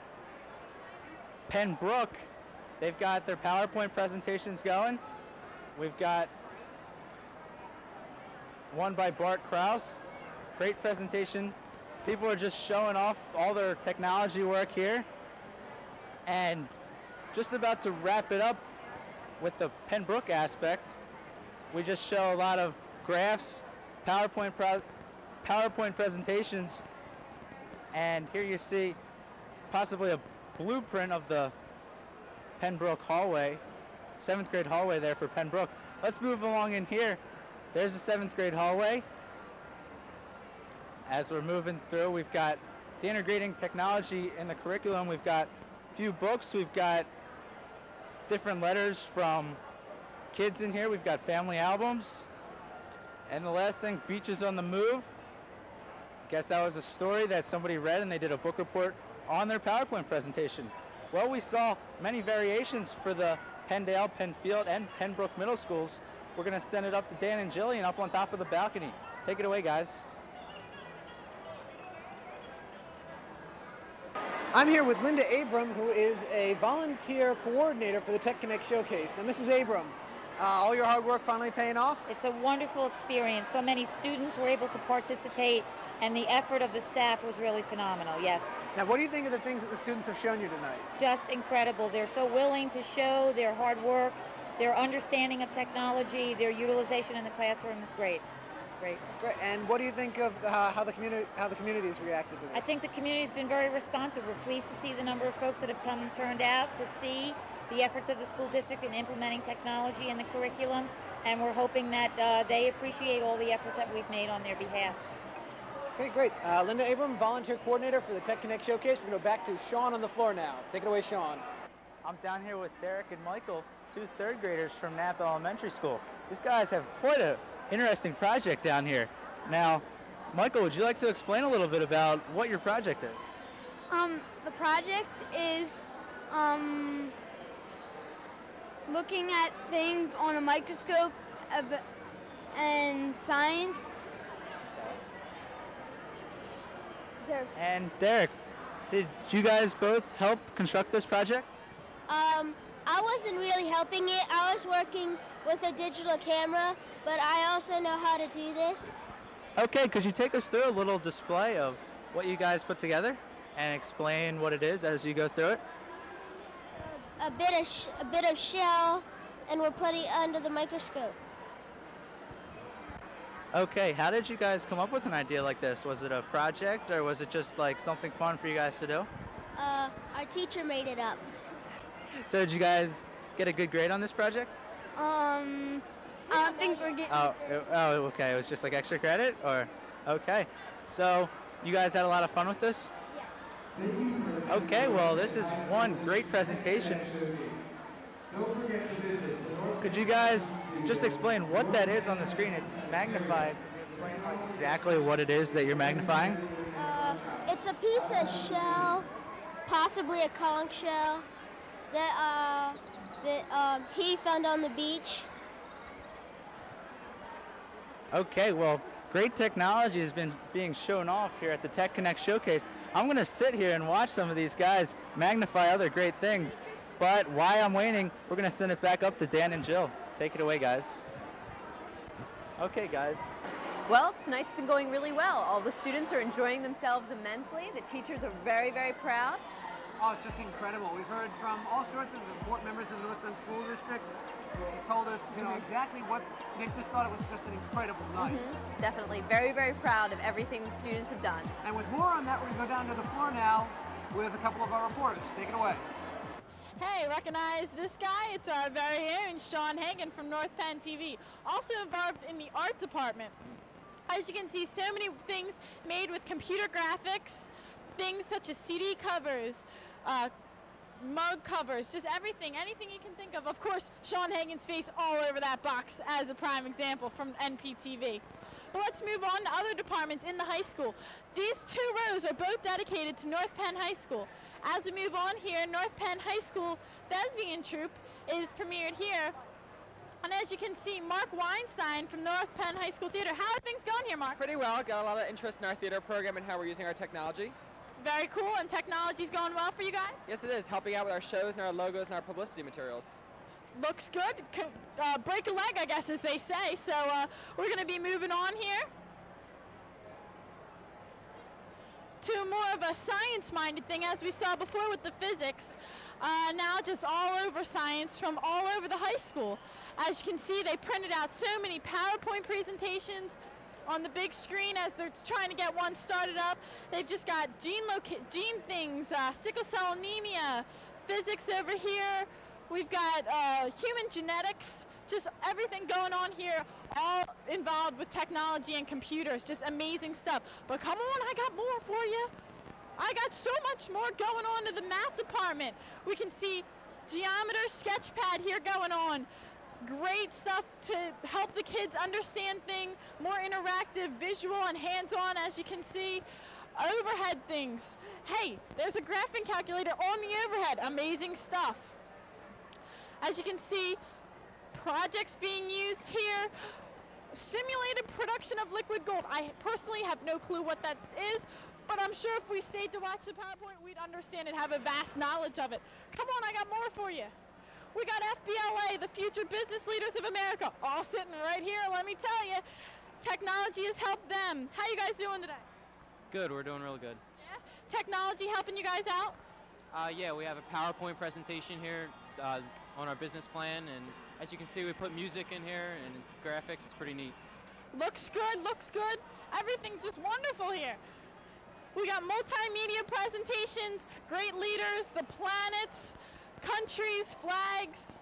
S14: Pembroke. They've got their PowerPoint presentations going. We've got one by Bart Krause. Great presentation. People are just showing off all their technology work here. And just about to wrap it up with the Pembroke aspect. We just show a lot of graphs, PowerPoint presentations, and here you see possibly a blueprint of the Pembroke hallway, 7th grade hallway there for Pembroke. Let's move along in here. There's the 7th grade hallway. As we're moving through, we've got the integrating technology in the curriculum. We've got a few books. We've got different letters from kids in here. We've got family albums. And the last thing, Beaches on the Move. Guess that was a story that somebody read and they did a book report on their PowerPoint presentation. Well, we saw many variations for the Penndale, Penfield, and Pembroke middle schools. We're going to send it up to Dan and Jillian up on top of the balcony. Take it away, guys.
S1: I'm here with Linda Abram, who is a volunteer coordinator for the Tech Connect Showcase. Now, Mrs. Abram, all your hard work finally paying off?
S19: It's a wonderful experience. So many students were able to participate, and the effort of the staff was really phenomenal, yes.
S1: Now, what do you think of the things that the students have shown you tonight?
S19: Just incredible. They're so willing to show their hard work, their understanding of technology, their utilization in the classroom is great. Great.
S1: Great. And what do you think of how the community has reacted to this?
S19: I think the community's been very responsive. We're pleased to see the number of folks that have come and turned out to see the efforts of the school district in implementing technology in the curriculum, and we're hoping that they appreciate all the efforts that we've made on their behalf.
S1: Okay, great. Linda Abram, volunteer coordinator for the Tech Connect Showcase. We're going to go back to Sean on the floor now. Take it away, Sean.
S14: I'm down here with Derek and Michael, 2 third graders from Knapp Elementary School. These guys have quite a interesting project down here. Now, Michael, would you like to explain a little bit about what your project is?
S3: The project is looking at things on a microscope and science.
S14: And Derek, did you guys both help construct this project?
S5: I wasn't really helping it. I was working with a digital camera, but I also know how to do this.
S14: Okay, could you take us through a little display of what you guys put together and explain what it is as you go through it?
S5: A bit of shell, and we're putting it under the microscope.
S14: Okay, how did you guys come up with an idea like this? Was it a project, or was it just like something fun for you guys to do?
S5: Our teacher made it up.
S14: So did you guys get a good grade on this project?
S3: I don't think we're getting.
S14: Oh, okay. It was just like extra credit, or okay. So you guys had a lot of fun with this? Yeah. Okay. Well, this is one great presentation. Could you guys just explain what that is on the screen? It's magnified. Can you explain exactly what it is that you're magnifying?
S5: It's a piece of shell, possibly a conch shell, that he found on the beach.
S14: Okay, well, great technology has been being shown off here at the Tech Connect Showcase. I'm going to sit here and watch some of these guys magnify other great things. But while I'm waiting, we're going to send it back up to Dan and Jill. Take it away, guys. Okay, guys.
S2: Well, tonight's been going really well. All the students are enjoying themselves immensely. The teachers are very, very proud.
S1: Oh, it's just incredible. We've heard from all sorts of important members of the North Bend School District who just told us, exactly what they just thought it was just an incredible night.
S2: Definitely. Very, very proud of everything the students have done.
S1: And with more on that, we're going to go down to the floor now with a couple of our reporters. Take it away.
S16: Hey, recognize this guy? It's our very own Sean Hagen from North Penn TV, also involved in the art department. As you can see, so many things made with computer graphics, things such as CD covers, mug covers, just everything, anything you can think of. Of course, Sean Hagen's face all over that box as a prime example from NPTV. But let's move on to other departments in the high school. These two rows are both dedicated to North Penn High School. As we move on here, North Penn High School Thespian Troupe is premiered here. And as you can see, Mark Weinstein from North Penn High School Theater. How are things going here, Mark?
S6: Pretty well. Got a lot of interest in our theater program and how we're using our technology.
S16: Very cool. And technology's going well for you guys?
S6: Yes, it is. Helping out with our shows and our logos and our publicity materials.
S16: Looks good. Break a leg, I guess, as they say. So we're going to be moving on here to more of a science-minded thing, as we saw before with the physics. Now just all over science from all over the high school. As you can see, they printed out so many PowerPoint presentations on the big screen as they're trying to get one started up. They've just got gene things, sickle cell anemia, physics over here. We've got human genetics, just everything going on here, all involved with technology and computers, just amazing stuff. But come on, I got more for you. I got so much more going on to the math department. We can see geometer sketchpad here going on. Great stuff to help the kids understand things, more interactive, visual, and hands-on, as you can see. Overhead things. Hey, there's a graphing calculator on the overhead. Amazing stuff. As you can see, projects being used here. Simulated production of liquid gold. I personally have no clue what that is, but I'm sure if we stayed to watch the PowerPoint, we'd understand and have a vast knowledge of it. Come on, I got more for you. We got FBLA, the Future Business Leaders of America, all sitting right here. Let me tell you, technology has helped them. How you guys doing today?
S20: Good, we're doing real good.
S16: Yeah? Technology helping you guys out?
S20: Yeah, we have a PowerPoint presentation here on our business plan, and as you can see, we put music in here and graphics. It's pretty neat.
S16: Looks good, looks good. Everything's just wonderful here. We got multimedia presentations, great leaders, the planets, countries, flags.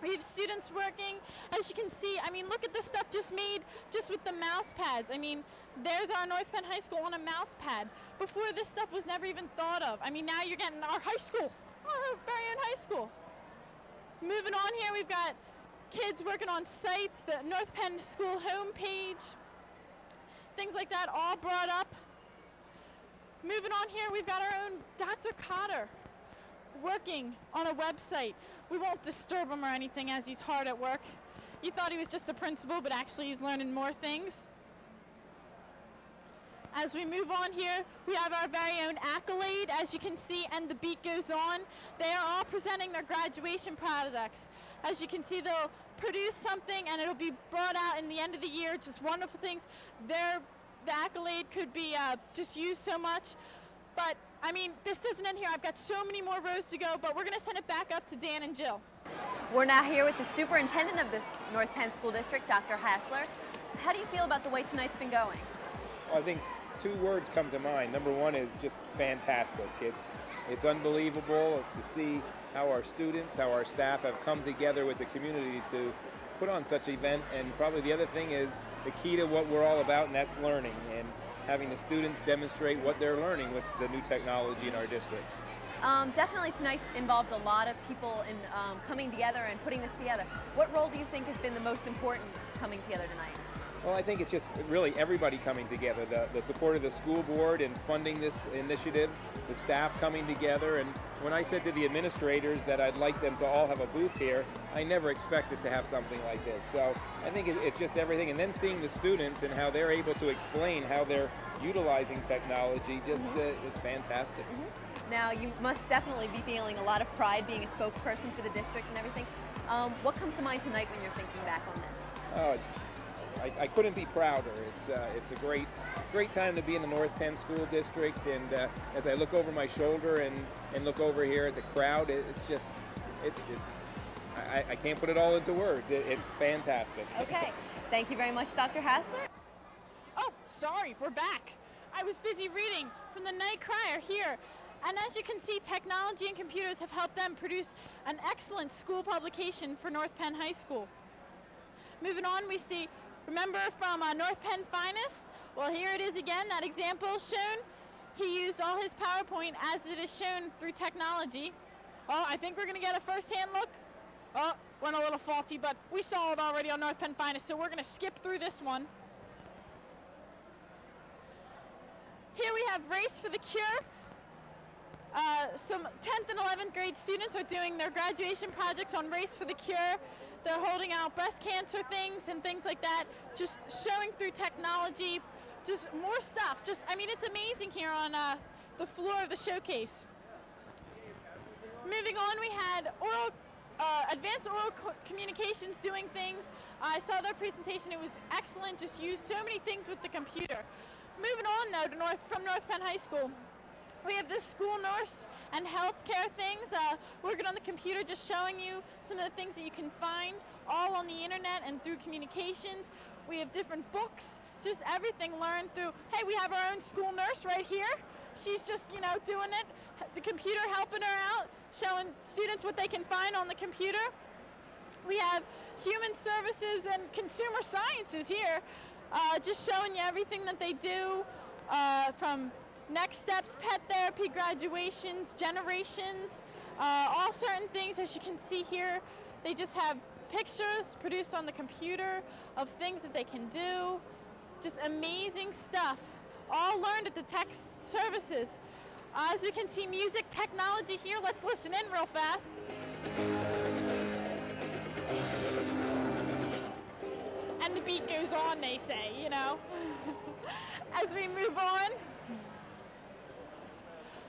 S16: We have students working. As you can see, I mean, look at the stuff just made just with the mouse pads. I mean, there's our North Penn High School on a mouse pad. Before, this stuff was never even thought of. I mean, now you're getting our high school, our very own high school. Moving on here, we've got kids working on sites, the North Penn School homepage, things like that all brought up. Moving on here, we've got our own Dr. Cotter working on a website. We won't disturb him or anything as he's hard at work. You thought he was just a principal, but actually he's learning more things. As we move on here, we have our very own accolade, as you can see, and the beat goes on. They are all presenting their graduation products. As you can see, they'll produce something and it'll be brought out in the end of the year, just wonderful things. The accolade could be just used so much. But, I mean, this doesn't end here. I've got so many more rows to go, but we're going to send it back up to Dan and Jill.
S2: We're now here with the superintendent of the North Penn School District, Dr. Hassler. How do you feel about the way tonight's been going?
S21: Well, I think two words come to mind. Number one is just fantastic. It's unbelievable to see how our students, how our staff have come together with the community to put on such an event. And probably the other thing is the key to what we're all about, and that's learning, and having the students demonstrate what they're learning with the new technology in our district.
S2: Definitely tonight's involved a lot of people in coming together and putting this together. What role do you think has been the most important coming together tonight?
S21: Well, I think it's just really everybody coming together, the support of the school board and funding this initiative, the staff coming together. And when I said to the administrators that I'd like them to all have a booth here, I never expected to have something like this. So I think it's just everything. And then seeing the students and how they're able to explain how they're utilizing technology just is fantastic.
S8: Now, you must definitely be feeling a lot of pride being a spokesperson for the district and everything. What comes to mind tonight when you're thinking back on this?
S21: I couldn't be prouder. It's a great time to be in the North Penn School District, and as I look over my shoulder and look over here at the crowd, I can't put it all into words. It's fantastic.
S8: Okay, thank you very much, Dr. Hassler.
S16: Oh, sorry, we're back. I was busy reading from the night crier here. And as you can see, technology and computers have helped them produce an excellent school publication for North Penn High School. Moving on, we see, remember from North Penn Finest? Well, here it is again, that example shown. He used all his PowerPoint as it is shown through technology. Oh, I think we're going to get a first-hand look. Oh, went a little faulty, but we saw it already on North Penn Finest, so we're going to skip through this one. Here we have Race for the Cure. Some 10th and 11th grade students are doing their graduation projects on Race for the Cure. They're holding out breast cancer things and things like that, just showing through technology, just more stuff. I mean, it's amazing here on the floor of the showcase. Moving on, we had advanced oral communications doing things. I saw their presentation. It was excellent, just used so many things with the computer. Moving on, though, from North Penn High School. We have this school nurse and healthcare things, working on the computer, just showing you some of the things that you can find all on the internet and through communications. We have different books, just everything learned through, hey, we have our own school nurse right here. She's just, doing it. The computer helping her out, showing students what they can find on the computer. We have human services and consumer sciences here, just showing you everything that they do, from next steps, pet therapy, graduations, generations, all certain things. As you can see here, they just have pictures produced on the computer of things that they can do. Just amazing stuff, all learned at the tech services. As we can see, music technology here. Let's listen in real fast. And the beat goes on, they say, As we move on,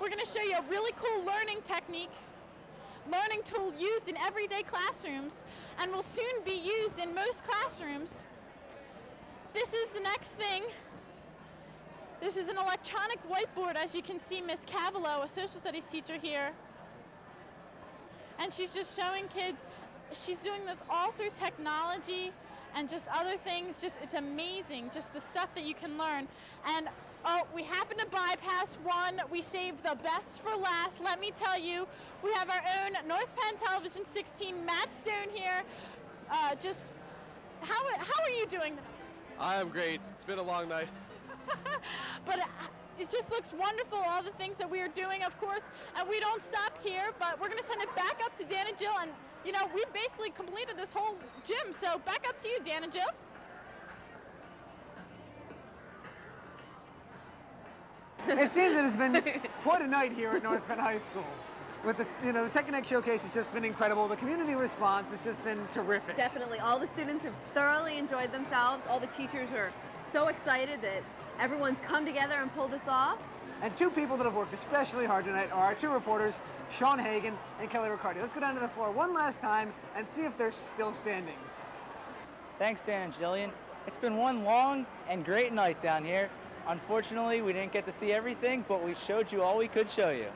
S16: we're going to show you a really cool learning tool used in everyday classrooms, and will soon be used in most classrooms. This is the next thing. This is an electronic whiteboard. As you can see, Miss Cavallo, a social studies teacher here, and she's just showing kids, she's doing this all through technology and just other things. It's amazing, just the stuff that you can learn. And we happen to bypass one. We saved the best for last. Let me tell you, we have our own North Penn Television 16, Matt Stone here. How are you doing?
S9: I am great. It's been a long night.
S16: But it just looks wonderful, all the things that we are doing, of course. And we don't stop here, but we're going to send it back up to Dan and Jill. And, we basically completed this whole gym. So back up to you, Dan and Jill.
S1: It seems it has been quite a night here at North Penn High School. With the Tech Connect Showcase has just been incredible. The community response has just been terrific.
S8: Definitely. All the students have thoroughly enjoyed themselves. All the teachers are so excited that everyone's come together and pulled this off.
S1: And two people that have worked especially hard tonight are our two reporters, Sean Hagan and Kelly Riccardi. Let's go down to the floor one last time and see if they're still standing.
S14: Thanks, Dan and Jillian. It's been one long and great night down here. Unfortunately, we didn't get to see everything, but we showed you all we could show you.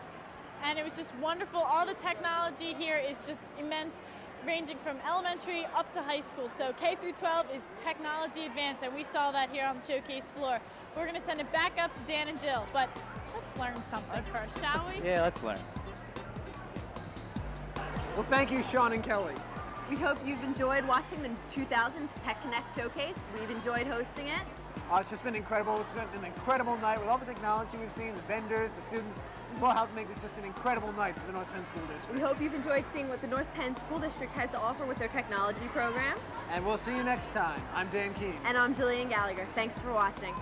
S16: And it was just wonderful. All the technology here is just immense, ranging from elementary up to high school. So K through 12 is technology advanced, and we saw that here on the showcase floor. We're going to send it back up to Dan and Jill, but let's learn something first, shall we?
S14: Yeah, let's learn.
S1: Well, thank you, Sean and Kelly.
S8: We hope you've enjoyed watching the 2000 Tech Connect Showcase. We've enjoyed hosting it.
S1: It's just been incredible. It's been an incredible night with all the technology we've seen, the vendors, the students. will help make this just an incredible night for the North Penn School District.
S8: We hope you've enjoyed seeing what the North Penn School District has to offer with their technology program.
S1: And we'll see you next time. I'm Dan Keene.
S8: And I'm Jillian Gallagher. Thanks for watching.